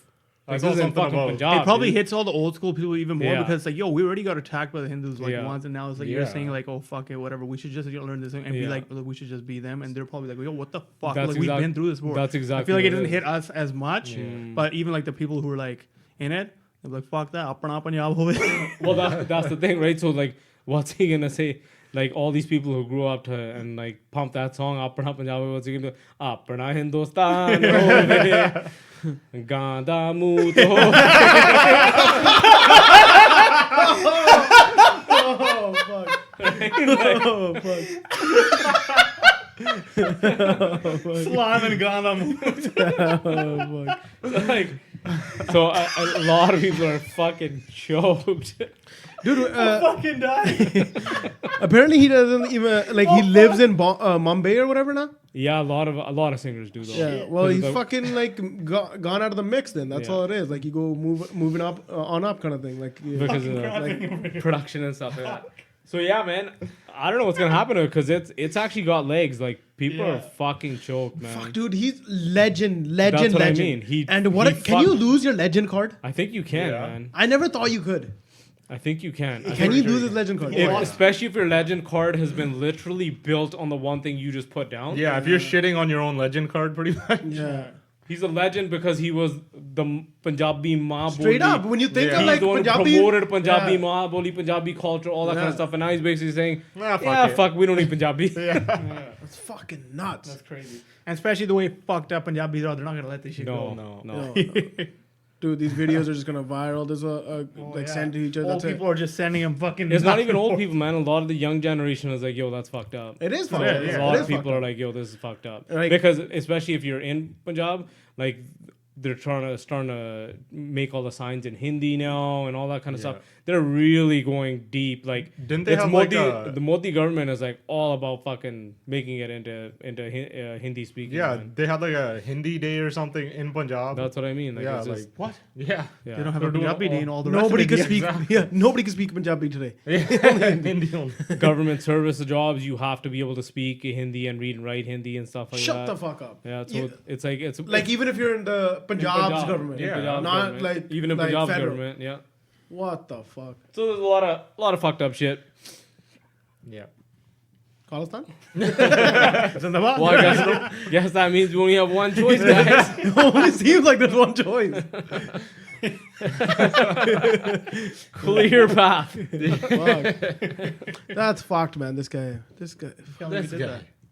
I Like saw this is in something fucking about- Punjab. It probably dude. hits all the old school people even more Yeah. because like, yo, we already got attacked by the Hindus like Yeah. once, and now it's like Yeah. you're saying like, oh fuck it, whatever. We should just learn this thing and be Yeah. like, look, we should just be them, and they're probably like, yo, what the fuck? That's Like we've been through this before. that's I exactly feel like it what it doesn't is. hit us as much, but even like the people who are like in it, they're like, fuck that, apna Punjab hove. Well, that's the thing, right? So like, what's he gonna say? Like all these people who grew up to and like pump that song, Apna Punjabi, what's he gonna do? Apna Hindustan, Ganda Moot. Oh fuck. Slime and Ghana. Like, so a lot of people are fucking choked. Dude, Fucking die. apparently he doesn't even like he lives in Mumbai or whatever now. Yeah, a lot of singers do though. Yeah, well, Because he's the- fucking like gone out of the mix. Then that's Yeah. all it is. Like you go moving up on up kind of thing. Like yeah. because of the production and stuff like that. So yeah, man, I don't know what's gonna happen to it because it's actually got legs. Like people are fucking choked, man. Fuck, dude, he's legend. That's what I legend. mean. And what? he Can you fucked- lose your legend card? I think you can, Yeah. man. I never thought you could. I think you can. I Can think- you lose his legend card? especially if your legend card has been literally built on the one thing you just put down. Yeah, if you're shitting on your own legend card, pretty much. Yeah. He's a legend because he was the Punjabi Ma Straight Boli. up, when you think Yeah. of He's like the one who Punjabi, promoted Punjabi Yeah. Ma Boli, Punjabi culture, all that kind of Yeah. stuff. And now he's basically saying, Nah, fuck yeah, it." fuck, we don't need Punjabi. That's fucking nuts. That's crazy. And especially the way fucked up Punjabis are, they're not gonna let this shit go. No. No. Dude, these videos are just gonna viral. There's like send to each other. Old That's people it. are just sending them fucking. It's not even old people, man. A lot of the young generation is like, yo, that's fucked up. It is fucked Yeah, up. A yeah. lot It of is people fucked are up. like, yo, this is fucked up. Like- Because especially if you're in Punjab, like they're starting to make all the signs in Hindi now and all that kind of Yeah. stuff. They're really going deep. Like Didn't they it's have, Modi, like, a- the Modi government is like all about fucking making it into Hindi speaking. Yeah, man. they had like a Hindi day or something in Punjab. That's what I mean. Like, yeah, it's just, like What? yeah, yeah. They don't have They're a doing Punjabi all- day in all the Nobody rest can of India. speak. Yeah, nobody can speak Punjabi today. Hindi only. government service jobs. You have to be able to speak Hindi and read and write Hindi and stuff like Shut that. the fuck up. Yeah, so Yeah. it's like it's Like even if you're in the Punjab's Punjab, government, in Yeah. Punjab's not government. like even in like Punjab's federal. government. Yeah. What the fuck? So there's a lot of fucked up shit. Yeah. Khalistan? Well, I guess that means we only have one choice, guys. It only seems like there's one choice. Clear path. Fuck. That's fucked, man. This guy. This guy.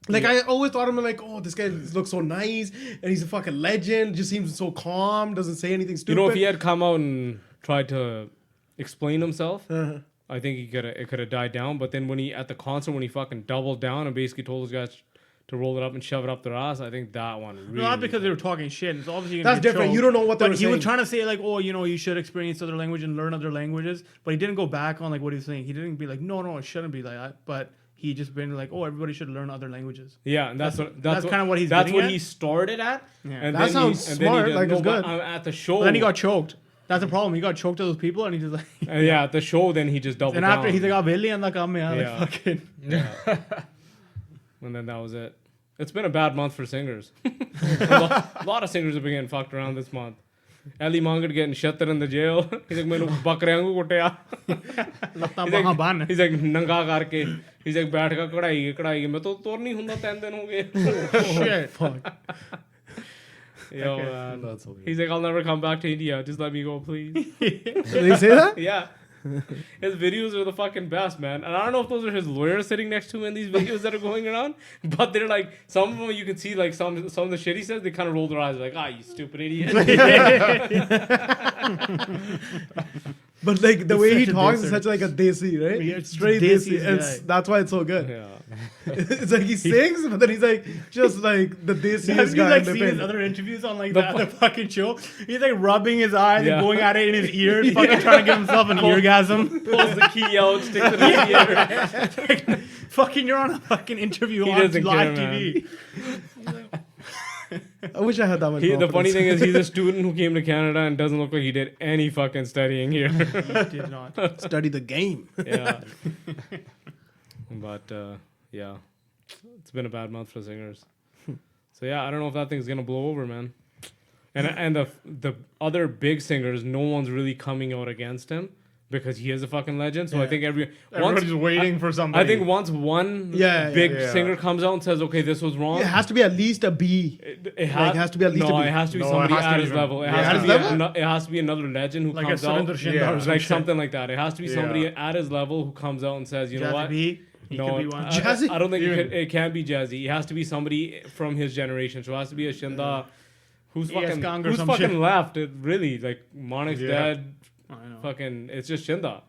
Like I always thought him like, oh, this guy looks so nice, and he's a fucking legend. Just seems so calm. Doesn't say anything You stupid. know, if he had come out and tried to explain himself, Uh-huh. I think it could have died down. But then when he at the concert when he fucking doubled down and basically told those guys to roll it up and shove it up their ass, I think that one really. Not because they were talking shit. It's obviously gonna That's get different. choked. You don't know what they But were he was saying. trying to say like, oh, you know, you should experience other language and learn other languages. But he didn't go back on like what he was saying. He didn't be like, no, it shouldn't be like that. But he just been like, oh, everybody should learn other languages. Yeah, and that's kind of what he's That's getting what at. he started at. Yeah. And That then sounds and then smart, did- like, it's but good. I'm at the show. But then he got choked. That's the problem. He got choked to those people, and he just like. And yeah, at the show, then he just doubled And down. after he's like, "Ah, belly and the kam hai." Yeah. Like fucking. And then that was it. It's been a bad month for singers. a lot of singers have been getting fucked around this month. Ali Mangat getting shut in the jail. He's like, "Mainu bakre angu kuttaya." Latta bahan ban. He's like, "Nanga karke." He's like, "बैठ का कढ़ाई मैं तो तोड़ नहीं हुंदा 10 दिन हो गए." Shit. Fuck. Yo, man. That's hilarious. He's like, "I'll never come back to India. Just let me go, please." Did he say that? Yeah. His videos are the fucking best, man. And I don't know if those are his lawyers sitting next to him in these videos that are going around, but they're like, some of them you can see, like some of the shit he says, they kind of roll their eyes like, ah, you stupid idiot. But like the He's way he such a talks is disser. such like a desi, right? Yeah, it's Straight desi desi. guy. That's why it's so good. Yeah. It's like he sings, but then he's like just like the desiest Have you guy like in the seen his band. other interviews on like The the fucking show? He's like rubbing his eyes Yeah. and going at it in his ears, fucking trying to give himself an eargasm. Pulls the key out, sticks it in the ear. Fucking, you're on a fucking interview He on doesn't live care, TV. I wish I had that much. The funny confidence. thing is, he's a student who came to Canada and doesn't look like he did any fucking studying here. He did not. Study the game. Yeah. But yeah, it's been a bad month for singers. So yeah, I don't know if that thing's gonna blow over, man. And the other big singers, no one's really coming out against him because he is a fucking legend. So I think Everybody's waiting for somebody. I think once one Yeah, big yeah. singer comes out and says, "Okay, this was wrong," It has to be at least a B. it has to be at least no, a B. it has to be No, somebody it has to at be his even- level. It yeah. has At to his be level? it has to be another legend who Like a comes out, Surinder Shindar Yeah. or some like shit. something like that. It has to be Yeah. somebody at his level who comes out and says, "You know Jazzy what." B, he No, could be one. Jazzy? I don't think Even- it can't be Jazzy. It has to be somebody from his generation. So it has to be a Shinda who's E.S. fucking Gang or who's some fucking shit. left. It really like Manik's Yeah. dad. I know. Fucking, it's just Shinda.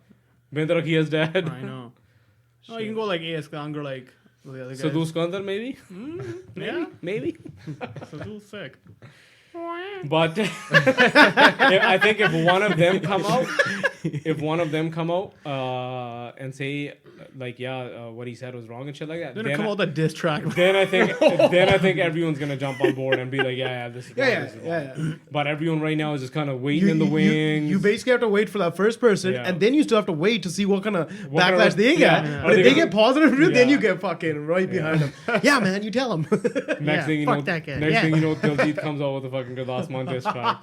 Bindrakiya's dad. I know. No, you can go like A.S. Gang or like the other guys. Sadhu Skandar maybe. Yeah, Maybe. Sadhu's sick. But I think if one of them come out, and say like, what he said was wrong and shit like that, Then come out the diss track. then I think everyone's gonna jump on board and be like, this is wrong, this is wrong. Yeah. But everyone right now is just kind of waiting in the wings. You basically have to wait for that first person, Yeah. and then you still have to wait to see what kind of What kind backlash of- they yeah. get. Yeah. But Are if they they gonna- get positive, then Yeah. you get fucking right behind them. Yeah, man, you tell them. Next thing you know, fuck that guy. next Yeah. thing you know, Diljit comes out with a fucking Gurdas Maan diss track.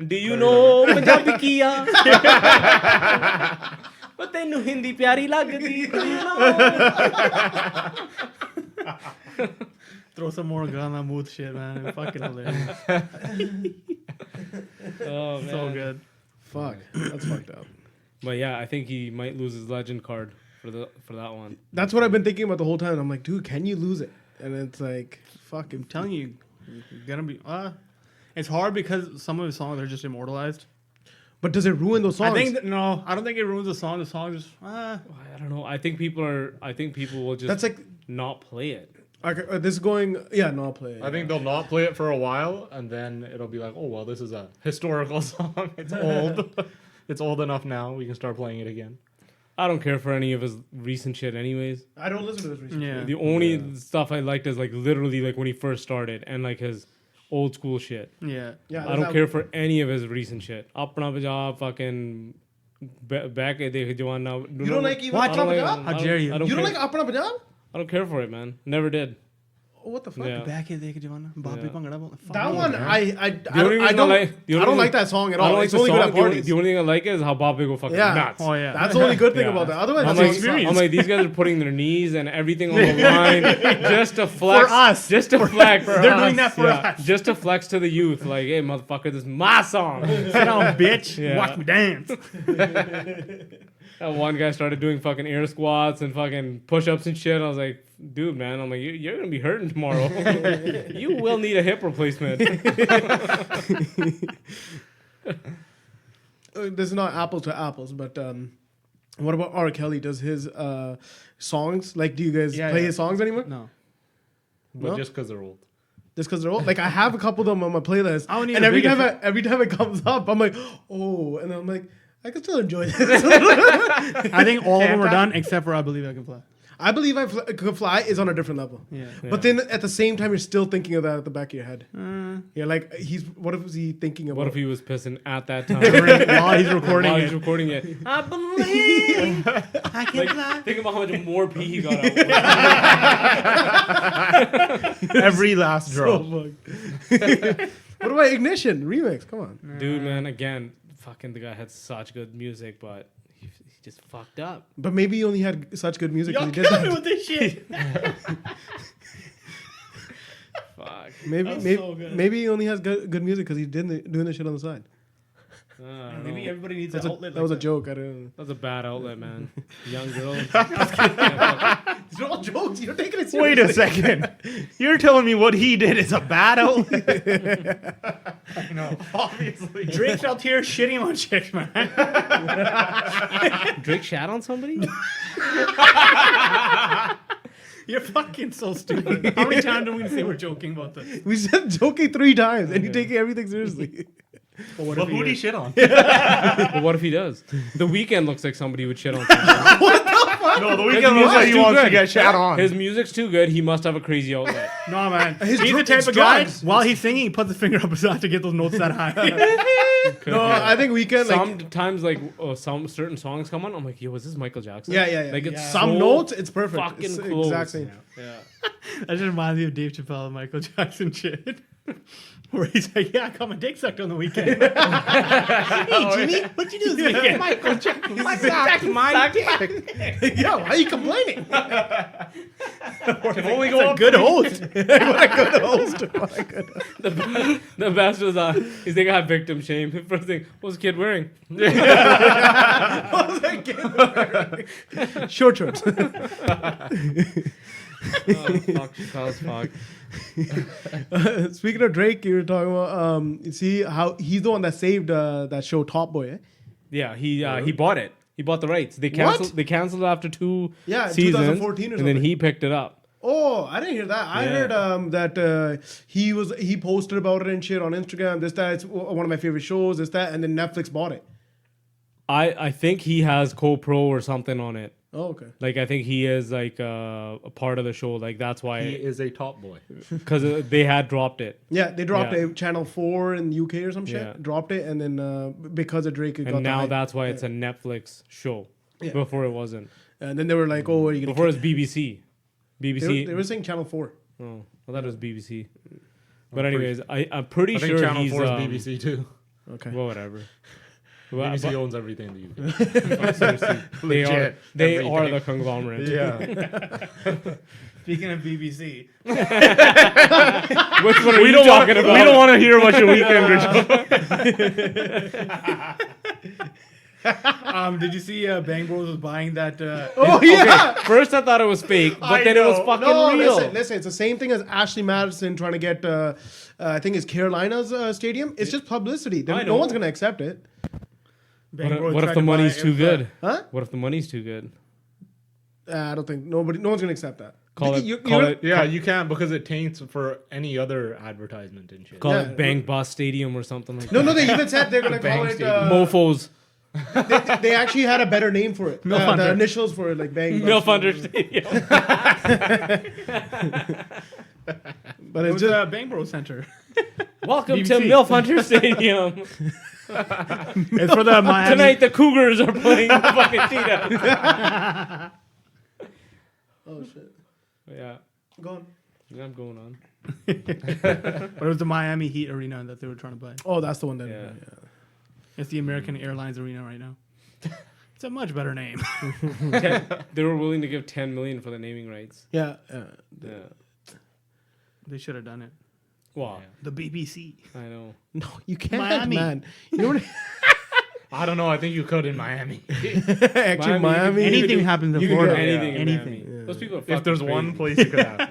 Do you know Punjabi kiya? But tenu Hindi pyari lagdi. Do you know? Throw some more Ghana Mooth shit, man. Fucking hilarious. Oh man. So good. Fuck, that's fucked up. But yeah, I think he might lose his legend card for that one. That's what I've been thinking about the whole time. I'm like, dude, can you lose it? And it's like, fuck. I'm telling you, you're gonna be. It's hard because some of his songs are just immortalized. But does it ruin those songs? I think no, I don't think it ruins the song. The song just I don't know. I think people will just That's like, not play it. this is going. Yeah, no, I'll play it. I think they'll not play it for a while, and then it'll be like, oh well, this is a historical song. It's old. It's old enough now. We can start playing it again. I don't care for any of his recent shit, anyways. I don't listen to this recently. yeah. The only stuff I liked is like literally like when he first started and like his old school shit. Yeah. Yeah, I don't care for any of his recent shit. Apna Punjab, fucking back dekh Jawana. You don't like even I Apna don't like- Punjab? How dare you? I don't You don't care. like Apna Punjab? I don't care for it, man. Never did. Oh, what the fuck? Yeah. Back in the Jawana, Bobby Yeah. Bangada. That one, I only reason don't I like. like that song at I all. don't like It's the only good song. at parties. The only thing I like is how Bobby go fucking Yeah. nuts. Oh yeah. That's the only good thing Yeah. about that. Otherwise, I'm it's like, experience. I'm like, these guys are putting their knees and everything on the line just to flex. For us. Just to flex. They're doing that for us. Just to flex to the youth. Like, hey, motherfucker, this is my song. Sit down, bitch. Yeah. Watch me dance. That one guy started doing fucking air squats and fucking push-ups and shit. I was like, dude, man, I'm like, you're gonna be hurting tomorrow. You will need a hip replacement. This is not apples to apples, but what about R. Kelly? Does his songs, like, do you guys Yeah, play yeah. his songs anymore? No. But No? just because they're old. Just because they're old? Like, I have a couple of them on my playlist, I don't and even every think time it comes up, I'm like, oh, and I'm like, I can still enjoy this. I think all of them are done except for I Believe I Can Fly. I Believe I Could Fly is on a different level. Yeah. But then at the same time, you're still thinking of that at the back of your head. Uh, Yeah, like, what if he thinking about? What if he was pissing at that time? while he's recording While it. he's recording it. I believe I can fly. Like, think about how much more pee he got out. Every last drop. What about Ignition remix? Come on. Dude, man, again, fucking the guy had such good music, but he just fucked up. But maybe he only had such good music Y'all because he did killing me that. with this shit. Fuck. Maybe That's maybe, so good. maybe he only has good music because he's doing this shit on the side. Maybe everybody needs That's an a, outlet. that was a joke. I don't. That's a bad outlet, man. Young girls. These are all jokes. You're taking it seriously. Wait a second. You're telling me what he did is a bad outlet? I know. Obviously. Drake's out here shitting on chicks, man. Drake shat on somebody? You're fucking so stupid. How many times do we say we're joking about this? We said joking 3 times, and you taking everything seriously. But But who did he shit on? But what if he does? The Weeknd looks like somebody would shit on somebody. No, the weekend looks like he too wants to good. get shat on. His music's too good. He must have a crazy outlet. No, man. His He's the dr- type it's of guy, drugs. while he's singing, he puts his finger up his ass to get those notes that high. No, I think Weeknd, like, Sometimes, like, some certain songs come on, I'm like, yo, is this Michael Jackson? yeah. Like, it's Some so notes, it's perfect. fucking It's the close. exact same. Yeah. That just reminds me of Dave Chappelle and Michael Jackson shit. Where he's like, yeah, I got my dick sucked on the weekend. Hey, Jimmy, what'd you do this weekend? Michael Jackson. My dick. Yeah, why are you complaining? Can only go up Good host. What a good host. What a good host. The best was, he's like, I have victim shame. First thing, what's the kid wearing? Short shorts. Fuck, Chappelle's fuck. Speaking of Drake, you were talking about, you see how he's the one that saved that show Top Boy, eh? Yeah, he bought it. He bought the rights. They canceled. What? They canceled after 2 Yeah, seasons, 2014 or and then something. he picked it up. Oh, I didn't hear that. I Yeah. heard that he posted about it and shit on Instagram. This, that, it's one of my favorite shows. This, that, and then Netflix bought it. I think he has co-pro or something on it. Oh, okay. Like I think he is like a part of the show. Like that's He why is a top boy. because they had dropped it. Yeah, they dropped Yeah. it. Channel 4 in the UK or some shit. Yeah. Dropped it, and then because of Drake, it got And the now hype. that's why it's a Netflix show. Yeah. Before it wasn't. And then they were like, "Oh, are you gonna?" Before it was BBC. BBC. They were saying Channel 4. Oh, I thought it was BBC. But anyways, I'm pretty I think sure Channel he's 4 is BBC too. Okay. well, whatever. Well, BBC but owns everything in the UK. seriously, they are Legit. they Everything. are the conglomerate. Yeah. Speaking of BBC, Which one are you talking about? We don't want to hear about your weekend, Rich. did you see Bang Bros was buying that? Oh yeah. First, I thought it was fake, but I then it was know. fucking No, real. listen. It's the same thing as Ashley Madison trying to get, I think it's Carolina's stadium. It's just publicity. I No know. one's gonna accept it. Bang What, Bros what if tried the to buy money's it too if, good? Huh? What if the money's too good? I don't think no one's gonna accept that. Call it. You- Call you're- it. Yeah, you can't because it taints for any other advertisement and shit. Call Yeah. it Bang Bus Stadium or something like No, that. they even said they're gonna call Bang it. Stadium. Mofos. They actually had a better name for it. Milf The Hunter. initials for it, like Bang. Milf Hunter Stadium. But It it's was just Bang Bros Center. Welcome to BBC. Milf Hunter Stadium. It's for the Miami. Tonight the Cougars are playing the fucking Cheetahs. oh shit. Yeah, Go on. I'm going on. But it was the Miami Heat arena that they were trying to buy. Oh, that's the one that. Yeah. It's the American Airlines arena right now. It's a much better name. They were willing to give $10 million for the naming rights. Yeah. Yeah. They should have done it. Wow. The BBC. I know. No, you can't, Miami. man. You know what? I don't know. I think you could in Miami. Actually, Miami. Anything happens in You can do Florida. anything. in Anything. Miami. Those people are If fucking there's crazy. one place it could happen.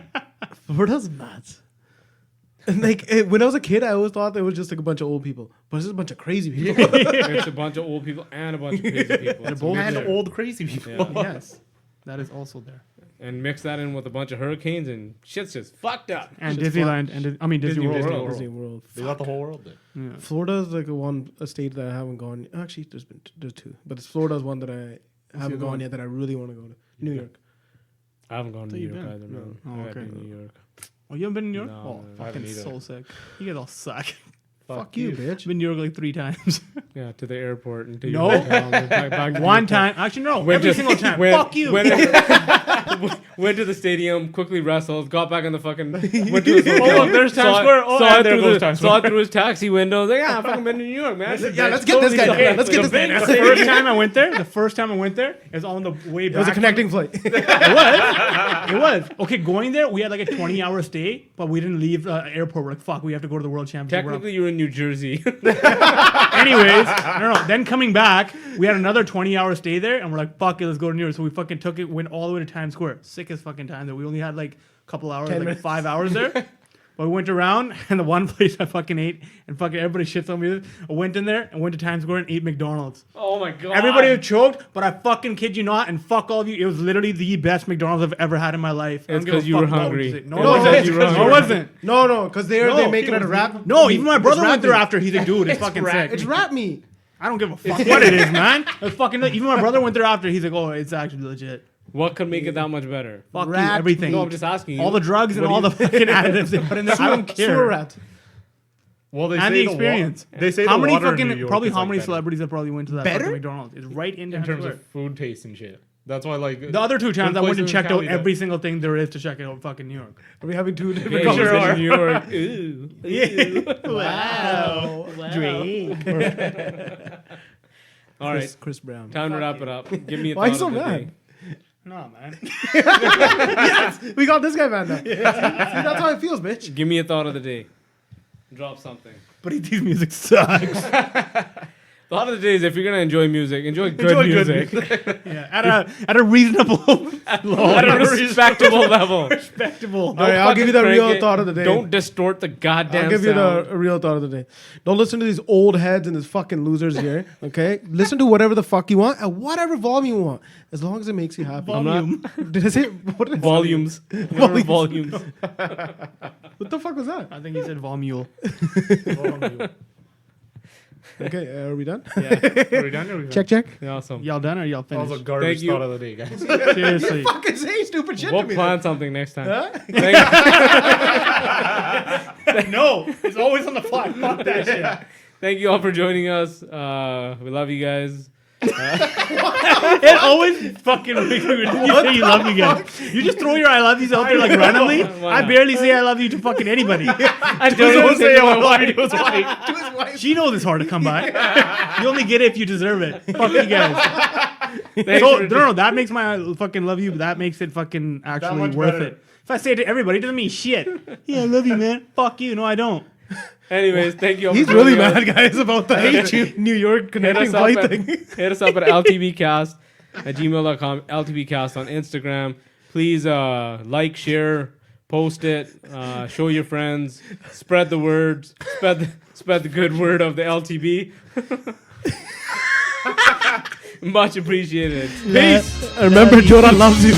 Florida's nuts. And like when I was a kid, I always thought it was just like a bunch of old people, but it's just a bunch of crazy people. It's a bunch of old people and a bunch of crazy people. It's both And amazing. old crazy people. Yeah. Yes. That is also there. And mix that in with a bunch of hurricanes and shit's just fucked up. And Shit's Disneyland. And Disney World. Disney World. Disney World. They got the whole world there. Yeah. Florida's like a state that I haven't gone. Actually, there's 2, but it's Florida's one that I haven't gone yet that I really want to go to. New York. I haven't gone to New you've York been? either, man. No. I Oh, gotta okay. do New York. Oh, you haven't been in New York? No, Oh, no, I haven't fucking either. so sick. You guys all suck. Fuck you, bitch. Been to New York like 3 times. Yeah, to the airport and to No. your hotel. and back to One the- time. Actually, no. Went Every to- single time. went- Fuck you. Went to the stadium, quickly wrestled, got back on the fucking. Went to his hotel, Oh, look, there's Times Square. Oh, and there goes Times saw it through his taxi window. Like, yeah, I've fucking been to New York, man. Yeah, let's get this guy down. Let's get this guy down. The first time I went there, it was on the way It back. was a connecting flight. It was. Okay, going there, we had like a 20-hour stay, but we didn't leave the airport. We're like, fuck, we have to go to the World Championship. Technically, you were in New Jersey. Anyways, No. Then coming back, we had another 20-hour stay there, and we're like, fuck it, let's go to New York. So we fucking took it, went all the way to Times Square. Sickest fucking time there. We only had like a couple hours, 10 like minutes. 5 hours there. But we went around, and the one place I fucking ate, and fucking everybody shits on me. I went in there and went to Times Square and ate McDonald's. Oh my god. Everybody was choked, but I fucking kid you not, and fuck all of you. It was literally the best McDonald's I've ever had in my life. I don't It's give a 'cause you were fuck what hungry. you say. No, It it was wasn't. 'cause you were No, it hungry. wasn't. No, because they're No, making it a rap. No, even my brother It's went there rap after. He's like, dude, it's meat. fucking rap, sick. It's rap meat. I don't give a fuck what it is, man. It's fucking even my brother went there after. He's like, oh, it's actually legit. What could make it that much better? Fuck you, Rat everything. No, I'm just asking you. All the drugs and What do all you- the fucking additives they put in there. I don't care. Sewer rat. Well, they And say the experience. They say How the many water in New fucking York probably is, how like, many better celebrities that probably went to that Better? fucking McDonald's? It's right in in Times terms Square. of food taste and shit. That's why like The other two times I good went and places in checked out Cali every single thing there is to check out fucking New York. Are we having two different Yeah, conversations? New York. Ooh. Wow. Drake. All right. Chris Brown. Time to wrap it up. Give me a Why thought so of the mad? day. No, man. We got this guy mad now. See, that's how it feels, bitch. Give me a thought of the day. Drop something. But ET's music sucks. Thought of the day is if you're gonna enjoy music, enjoy good music. Yeah, at a reasonable, At a respectable level. respectable. All right, I'll give you the Fucking real crank it. thought of the day. Don't distort the goddamn I'll give you sound. the real thought of the day. Don't listen to these old heads and these fucking losers here. Okay, listen to whatever the fuck you want at whatever volume you want, as long as it makes you happy. I'm not Did I say what did I say? volumes. Remember volumes. What the fuck was that? I think he said Vomule. Okay, are we done? Yeah. Are we done? Or are we done? Check. Yeah, awesome. Y'all done or y'all That was finished? a garbage Thank you. thought of the day, guys. Seriously. Fucking say stupid shit We'll to me. plan something next time. Huh? No, it's always on the fly. Fuck that shit. Thank you all for joining us. We love you guys. It always fucking makes me when you say you love you guys. You just throw your I love yous out there like randomly. Why I not? barely say I love you to fucking anybody. I don't say I love you to his wife. To his wife. She knows it's hard to come by. You only get it if you deserve it. Fuck you guys. Thanks So, for- no, that makes my fucking love you. That makes it fucking actually much worth better. it. If I say it to everybody, it doesn't mean shit. Yeah, I love you, man. Fuck you. No, I don't. Anyways, thank you all He's for really joining us. mad, guys, about the New York Hit connecting us, up flight at, thing. hit us up at ltbcast@gmail.com, ltbcast on Instagram. Please like, share, post it, show your friends, spread the words, spread the good word of the LTB. Much appreciated. Peace. Remember, Jordan loves you.